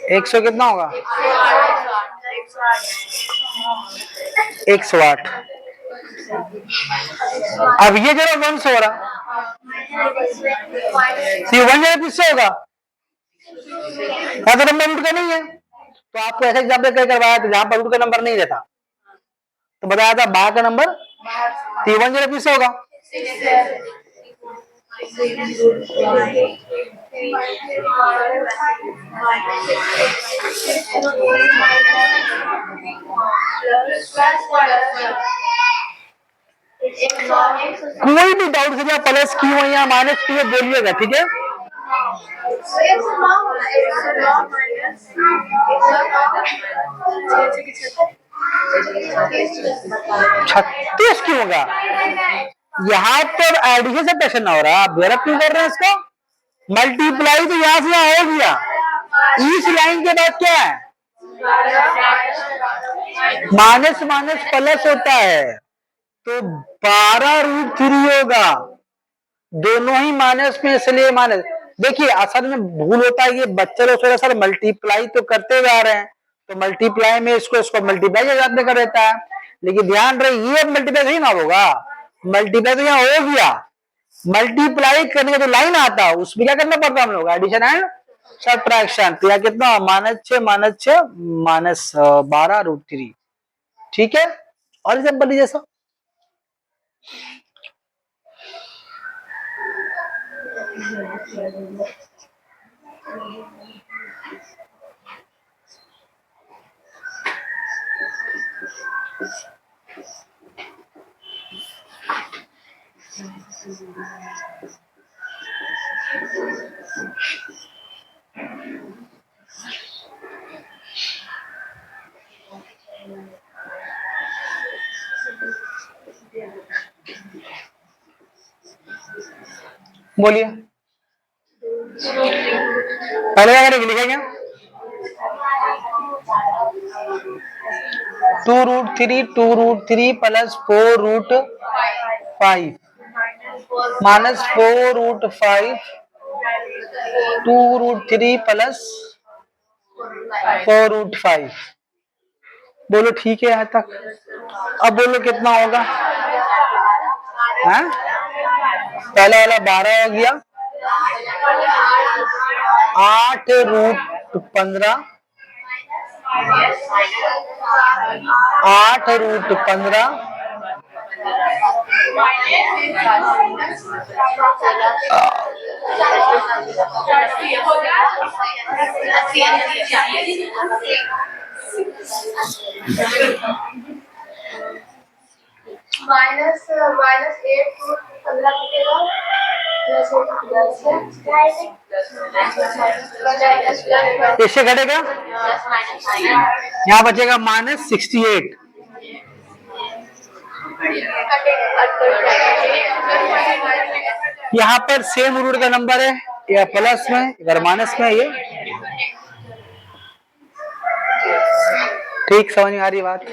100 कितना होगा? 108। अब ये जरा 1 से हो रहा, सी 1 जरा किससे होगा? तो नंबर रूट का नहीं है, तो आपको ऐसे एग्जाम्पल क्या करवाया था जहां पर रूट का नंबर नहीं रहता, तो बताया था बाहर का नंबर T1 जरा किससे होगा? कोई भी डाउट से प्लस क्यों है या माइनस क्यों है बोलिएगा, ठीक है? 36 क्यों होगा? यहाँ पर एडिशन से क्वेश्चन ना हो रहा, आप गलत क्यों कर रहे हैं इसको? मल्टीप्लाई तो यहाँ से यहाँ हो गया, इस लाइन के बाद क्या है? माइनस माइनस प्लस होता है, तो 12√3 होगा, दोनों ही माइनस में, इसलिए माइनस। देखिए असल में भूल होता है कि बच्चे लोग थोड़ा सर मल्टीप्लाई तो करते जा रहे हैं, तो मल्टीप्लाई में इसको मल्टीप्लाई याद कर देता है, लेकिन ध्यान रहे ये मल्टीप्लाई नहीं ना होगा, मल्टीप्लाई तो यहाँ हो गया, मल्टीप्लाई करने का जो लाइन आता है उसमें क्या करना पड़ता है हम लोग? Addition and subtraction. तो यहाँ कितना? -6 -12√3, ठीक है? और एग्जाम्पल जैसा बोलिए, पहले क्या करेंगे? लिखेंगे 2√3 प्लस 4√5 माइनस 4√5 2√3 प्लस 4√5। बोलो ठीक है यहाँ तक? अब बोलो कितना होगा? पहला वाला 12 हो गया, 8√15 8√15 -8 कटेगा, इससे घटेगा, यहाँ बचेगा -68। यहाँ पर सेम रूट का नंबर है, या प्लस में अगर माइनस में ये, ठीक समझ में आ रही बात?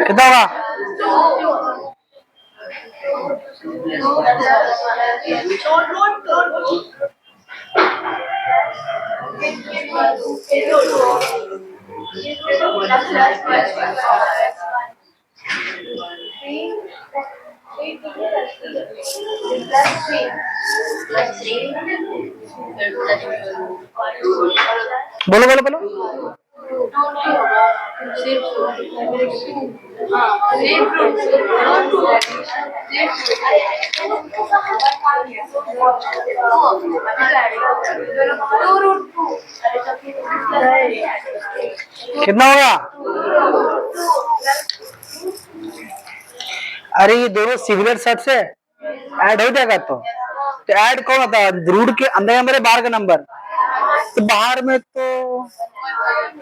कितना होगा? बोलो बोलो बोलो। कितना होगा? अरे ये दोनों सिमिलर सेट से ऐड हो जाएगा तो ऐड कौन होता है? रूट के अंदर नंबर है, बाहर का नंबर। तो बाहर में तो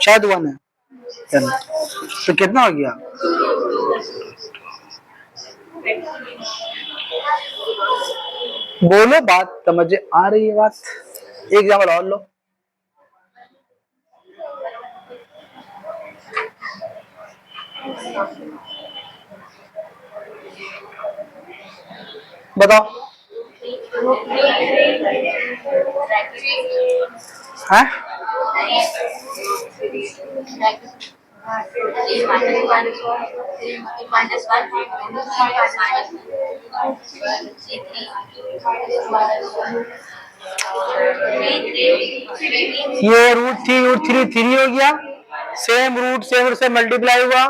शायद 1 है, तो कितना हो गया? बोलो, बात समझ आ रही है? बात एक एग्जाम्पल और लो। बताओ। हाँ? ये रूट थ्री हो गया, सेम रूट से मल्टीप्लाई हुआ,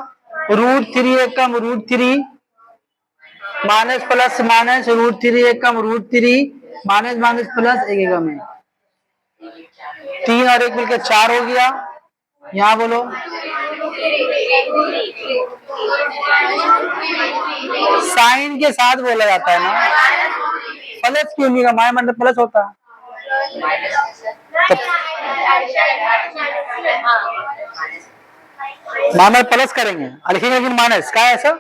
रूट 3 एक कम root 3 minus plus minus root 3 एक कम रूट 3 माइनस माइनस प्लस एक एकम है, 3 और 1 मिलकर 4 हो गया। यहाँ बोलो, साइन के साथ बोला जाता है ना, प्लस क्यों नहीं? माया मतलब प्लस होता है तो माइनस प्लस करेंगे लिखेंगे, लेकिन माइनस का है ऐसा,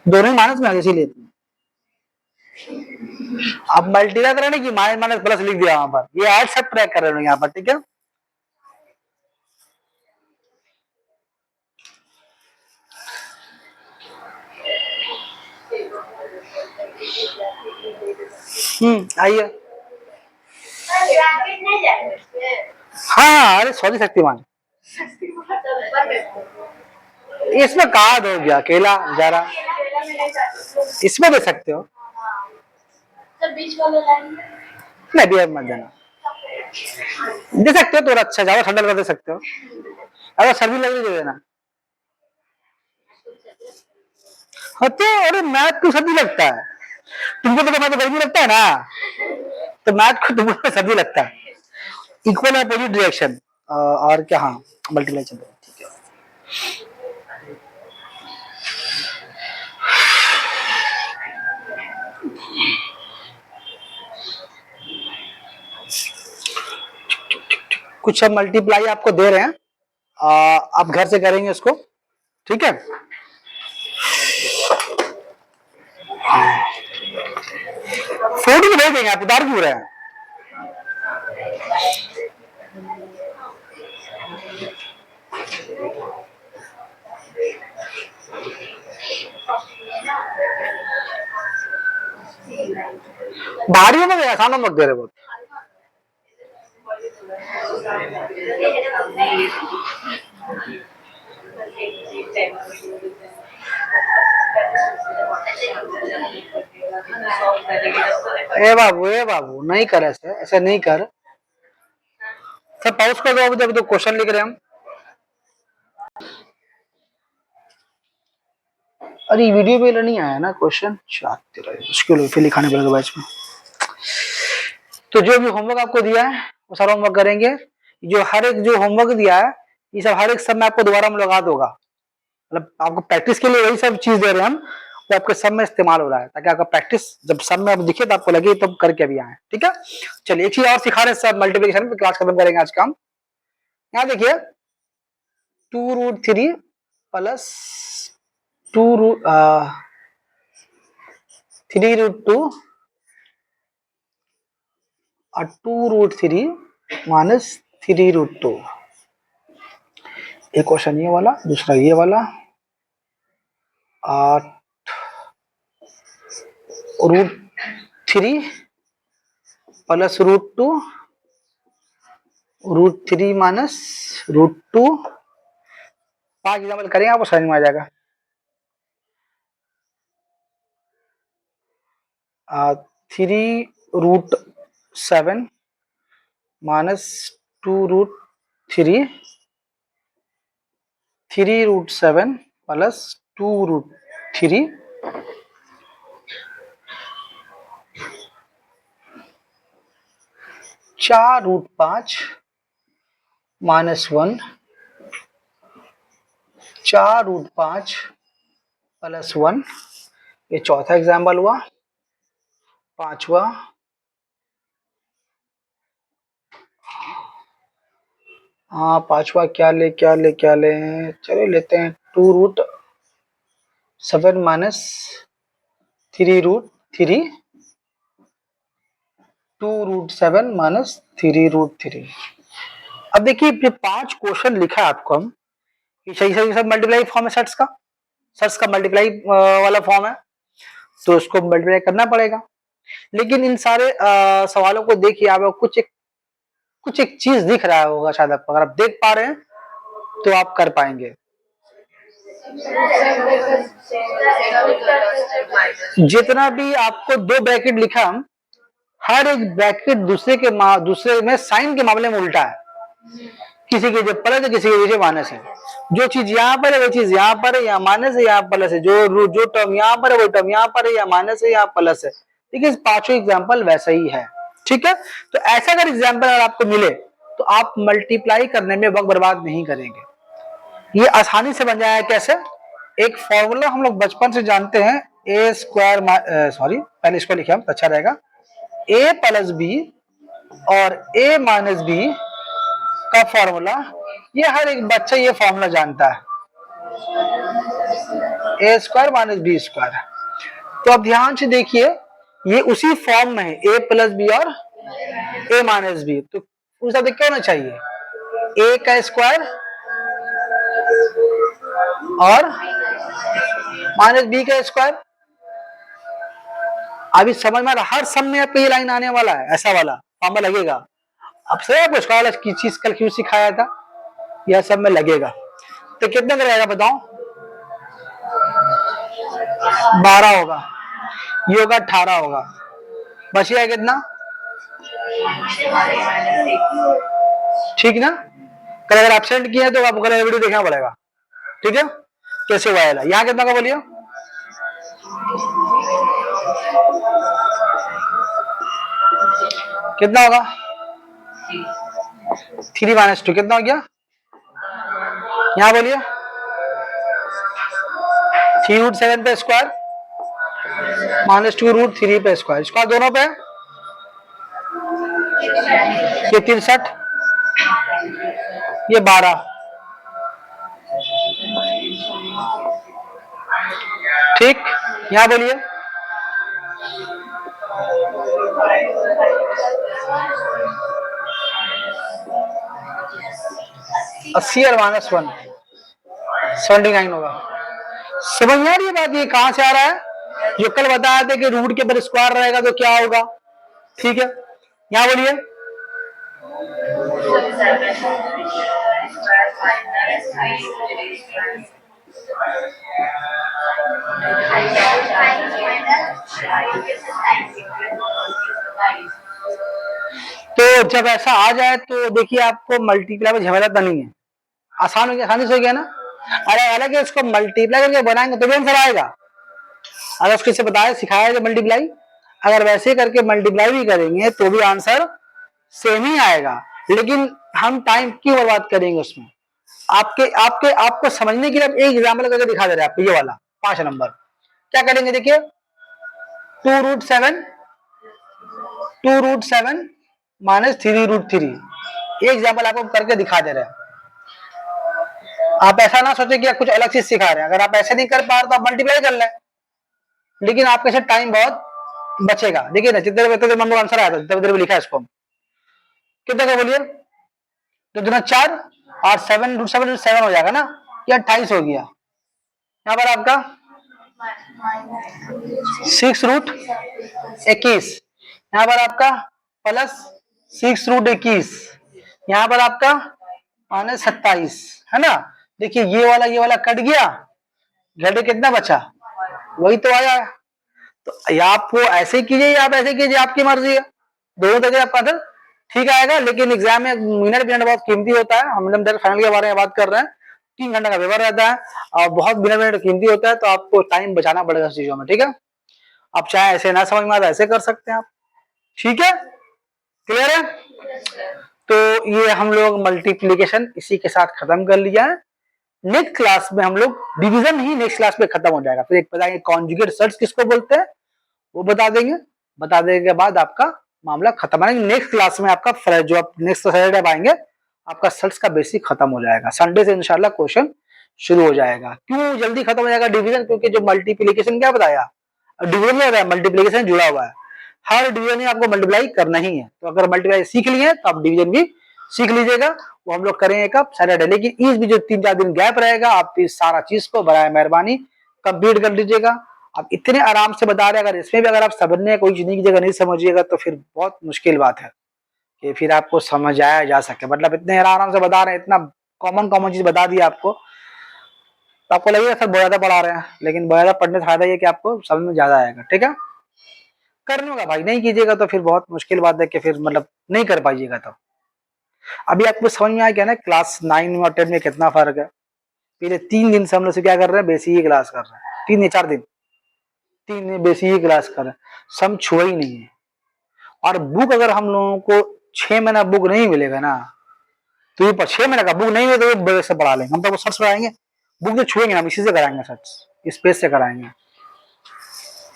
दोनों माइनस में आ गए इसीलिए। अब मल्टीप्लाई कर रहे हैं कि माइनस माइनस प्लस लिख दिया वहां पर, ये ऐड सब ट्रैक कर रहे हैं यहाँ पर, ठीक है। आइए। हाँ, अरे सॉरी शक्तिमान, इसमें कहा दो गया अकेला जरा, इसमें दे सकते हो, नहीं भी मत देना, दे सकते हो तो अच्छा, ज्यादा ठंडा लगा दे सकते हो, अगर सर्दी लग रही दे देना। होते अरे मैथ को सर्दी लगता है, तुमको तो मैथ गर्मी लगता है ना, तो मैथ को तुमको सर्दी लगता है, इक्वल अपोजिट रिएक्शन। और क्या, हाँ मल्टीप्लाई चल रहा है, ठीक है। कुछ हम मल्टीप्लाई आपको दे रहे हैं, आप घर से करेंगे उसको, ठीक है। फोटो तो भेज देंगे, आप उतार क्यों रहे हैं? भारी में आसान मत दे रहे बहुत। ए बाबू नहीं कर, ऐसे नहीं कर, सब पॉज कर दो, अभी तो क्वेश्चन लिख रहे हैं हम। अरे वीडियो पे नहीं आया ना क्वेश्चन, मुश्किल फिर लिखाने पड़ेगा बैच में। तो जो भी होमवर्क आपको दिया है वो सारा होमवर्क करेंगे, जो हर एक जो होमवर्क दिया है ये सब हर एक सब में आपको दोबारा मुलाकात होगा, मतलब आपको प्रैक्टिस के लिए वही सब चीज दे रहे हैं हम, वो आपके सब में इस्तेमाल हो रहा है, ताकि आपका प्रैक्टिस जब सब में आप दिखे तो आपको लगे तब करके भी आए, ठीक है। चलिए एक चीज और सिखा रहे हैं सब मल्टीप्लिकेशन में, क्लास खत्म करेंगे आज काम। यहाँ देखिए 2√3 प्लस 3√2 और 2√3 माइनस 3√2। एक क्वेश्चन ये वाला, दूसरा ये वाला। 8√3 प्लस √2, √3 माइनस √2। 5 एग्जाम्पल करेंगे, आपको समझ में आ जाएगा। 3√7 माइनस 2√3, 3√7 प्लस 2√3, 4√5 माइनस 1, 4√5 प्लस 1। ये चौथा एग्जाम्पल हुआ। पांचवा, हाँ पांचवा क्या ले चलो लेते हैं 2√7 माइनस 3√3, 2√7 माइनस 3√3। अब देखिए ये 5 क्वेश्चन लिखा है आपको हम, ये सही सब मल्टीप्लाई फॉर्म है सेट्स का मल्टीप्लाई वाला फॉर्म है, तो उसको मल्टीप्लाई करना पड़ेगा। लेकिन इन सारे सवालों को देखिए, आपको कुछ एक चीज दिख रहा होगा शायद आपको। अगर आप देख पा रहे हैं तो आप कर पाएंगे। जितना भी आपको 2 ब्रैकेट लिखा, हर एक ब्रैकेट दूसरे में साइन के मामले में उल्टा है। किसी के जो प्लस है, किसी के जो माइनस है। जो चीज यहाँ पर है वो चीज यहाँ पर है, यहाँ माइनस है यहाँ प्लस है। जो टर्म यहाँ पर है वो टर्म यहाँ पर है, यहाँ माइनस है यहाँ प्लस है। ठीक है, 5 एग्जाम्पल वैसा ही है। ठीक है, तो ऐसा अगर एग्जाम्पल अगर आपको मिले तो आप मल्टीप्लाई करने में वक्त बर्बाद नहीं करेंगे। ये आसानी से बन जाएगा। कैसे? एक फॉर्मूला हम लोग बचपन से जानते हैं, ए स्क्वायर, पहले इसको लिखे हम, अच्छा रहेगा। ए प्लस बी और ए माइनस बी का फॉर्मूला, ये हर एक बच्चा ये फॉर्मूला जानता है, ए स्क्वायर माइनस बी स्क्वायर। तो अब ध्यान से देखिए, ये उसी फॉर्म में है, ए प्लस बी और ए माइनस बी। तो उसका क्या होना चाहिए? ए का स्क्वायर और माइनस बी का स्क्वायर। अभी समझ में आ रहा, हर सम में आपको ये लाइन आने वाला है, ऐसा वाला फॉर्मूला लगेगा। अब सर आपको इसका वाला की चीज कल क्यों सिखाया था, यह सब में लगेगा। तो कितना रहेगा बताओ? 12 होगा, ये होगा 18 होगा, बचिएगा कितना? ठीक ना? कल अगर एब्सेंट किया तो आपको कल वीडियो देखना पड़ेगा। ठीक है, कैसे हुआ है? यहाँ कितना का बोलिए? कितना होगा? 3 माइनस 2 कितना हो गया? यहाँ बोलिए 3√7 पे स्क्वायर माइनस 2√3 पे स्क्वायर, स्क्वायर दोनों पे ये 63, ये 12। ठीक, यहाँ बोलिए 80 और माइनस 1 79 होगा। समझ में आ रही है बात? ये कहां से आ रहा है? जो कल बताया था कि रूट के ऊपर स्क्वायर रहेगा तो क्या होगा। ठीक है, यहाँ बोलिए तो जब ऐसा आ जाए तो देखिए आपको मल्टीप्लाई में झमेला नहीं है, आसान हो गया, आसानी से हो गया ना। अरे अलग है, इसको मल्टीप्लाई करके बनाएंगे तो भी आंसर आएगा। अगर उसको इसे बताया सिखाया जाए मल्टीप्लाई, अगर वैसे करके मल्टीप्लाई भी करेंगे तो भी आंसर सेम ही आएगा। लेकिन हम टाइम क्यों बर्बाद करेंगे उसमें? आपको समझने के लिए एक एग्जाम्पल करके दिखा दे रहे हैं आपको, ये वाला 5 नंबर। क्या करेंगे देखिए, 2√7 माइनस 3√3, ये एग्जाम्पल आपको करके दिखा दे रहे हैं। आप ऐसा ना सोचे कि आप कुछ अलग चीज सिखा रहे हैं। अगर आप ऐसे नहीं कर पा रहे तो आप मल्टीप्लाई कर लें, लेकिन आपके साथ टाइम बहुत बचेगा। देखिए ना, जितने देर में आंसर आया था, जितने देर में लिखा है इसको। कितने का बोलिए? 2×4 और 7 हो जाएगा ना, ये 28 हो गया। यहाँ पर आपका 6√21, यहाँ पर आपका प्लस 6√21, यहाँ पर आपका -27 है ना। देखिए ये वाला कट गया, घटे कितना बचा, वही तो आया। तो या आपको ऐसे कीजिए या आप ऐसे कीजिए, आपकी मर्जी है, दोनों तरह आपका आंसर ठीक आएगा। लेकिन एग्जाम में मिनट बहुत कीमती होता है। हम फाइनल के बारे में बात कर रहे हैं, 3 घंटे का पेपर रहता है और बहुत मिनट कीमती होता है, तो आपको टाइम बचाना पड़ेगा इस चीजों में, ठीक है। आप चाहे ऐसे ना समझ में आता ऐसे कर सकते हैं आप, ठीक है, क्लियर है। तो ये हम लोग मल्टीप्लीकेशन इसी के साथ खत्म कर लिया है। नेक्स्ट क्लास में हम लोग डिवीजन ही नेक्स्ट क्लास में खत्म हो जाएगा। फिर एक बताएंगे कॉन्जुगेट सर्च किसको बोलते हैं, वो बता देंगे। बता देने के बाद आपका मामला खत्म है। नेक्स्ट क्लास में आपका जो आप नेक्स्ट सैटरडे आएंगे, आपका सर्च का बेसिक खत्म हो जाएगा। संडे से इंशाल्लाह क्वेश्चन शुरू हो जाएगा। क्यों जल्दी खत्म हो जाएगा डिवीजन? क्योंकि जो मल्टीप्लीकेशन क्या बताया, डिवीजन में बताया, मल्टीप्लीकेशन जुड़ा हुआ है। हर डिवीजन में आपको मल्टीप्लाई करना ही है। तो अगर मल्टीप्लाई सीख लिए तो आप डिवीजन भी सीख लीजिएगा। वो हम लोग करेंगे कब, सैटरडे। लेकिन इस भी जो 3-4 दिन गैप रहेगा, आप इस सारा चीज को बराए मेहरबानी कंप्लीट कर लीजिएगा। आप इतने आराम से बता रहे हैं, अगर इसमें भी अगर आप समझने कोई चीज की जगह नहीं समझिएगा तो फिर बहुत मुश्किल बात है कि फिर आपको समझाया जा सके। मतलब इतने आराम से बता रहे हैं, इतना कॉमन चीज बता दी आपको, तो आपको लगेगा सर बहुत ज्यादा पढ़ा रहे हैं। लेकिन बहुत ज्यादा पढ़ने से फायदा ये कि आपको समझ में ज्यादा आएगा, ठीक है। करने होगा भाई, नहीं कीजिएगा तो फिर बहुत मुश्किल बात है कि फिर मतलब नहीं कर पाइएगा। तो अभी आपको समझ में आ गया ना क्लास 9 और 10 में कितना फर्क है। पिछले 3 दिन से हम लोग से क्या कर रहे हैं, बेसिक ही क्लास कर रहे हैं। 3 दिन 3 दिन बेसिक ही क्लास कर रहे हैं, सम छुआ ही नहीं है। और बुक अगर हम लोगों को 6 महीना बुक नहीं मिलेगा ना, तो ये 6 महीने का बुक नहीं मिलेगा तो बड़े से पढ़ा लेंगे हम। तो सर्च कराएंगे, बुक तो छुएंगे हम, इसी से कराएंगे सर्च, इस पेज से कराएंगे।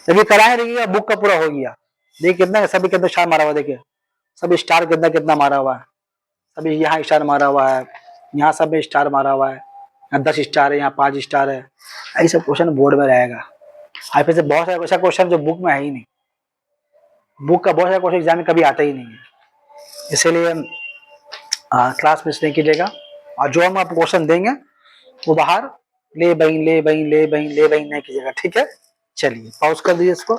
जब ये कराए रहिएगा, बुक का पूरा हो गया। देखिए कितना सभी कितना स्टार मारा हुआ, देखिए सभी स्टार कितना कितना मारा हुआ है। सभी यहाँ स्टार मारा हुआ है, यहाँ सब में स्टार मारा हुआ है, यहाँ 10 स्टार है, यहाँ 5 स्टार है। ऐसा क्वेश्चन बोर्ड में रहेगा। फिर से बहुत सारे ऐसा क्वेश्चन जो बुक में है ही नहीं, बुक का बहुत सारा क्वेश्चन एग्जाम में कभी आता ही नहीं है। इसीलिए क्लास मिस नहीं कीजिएगा। और जो हम आपको क्वेश्चन देंगे वो बाहर ले बही नहीं कीजिएगा, ठीक है। चलिए पॉज कर दीजिए इसको।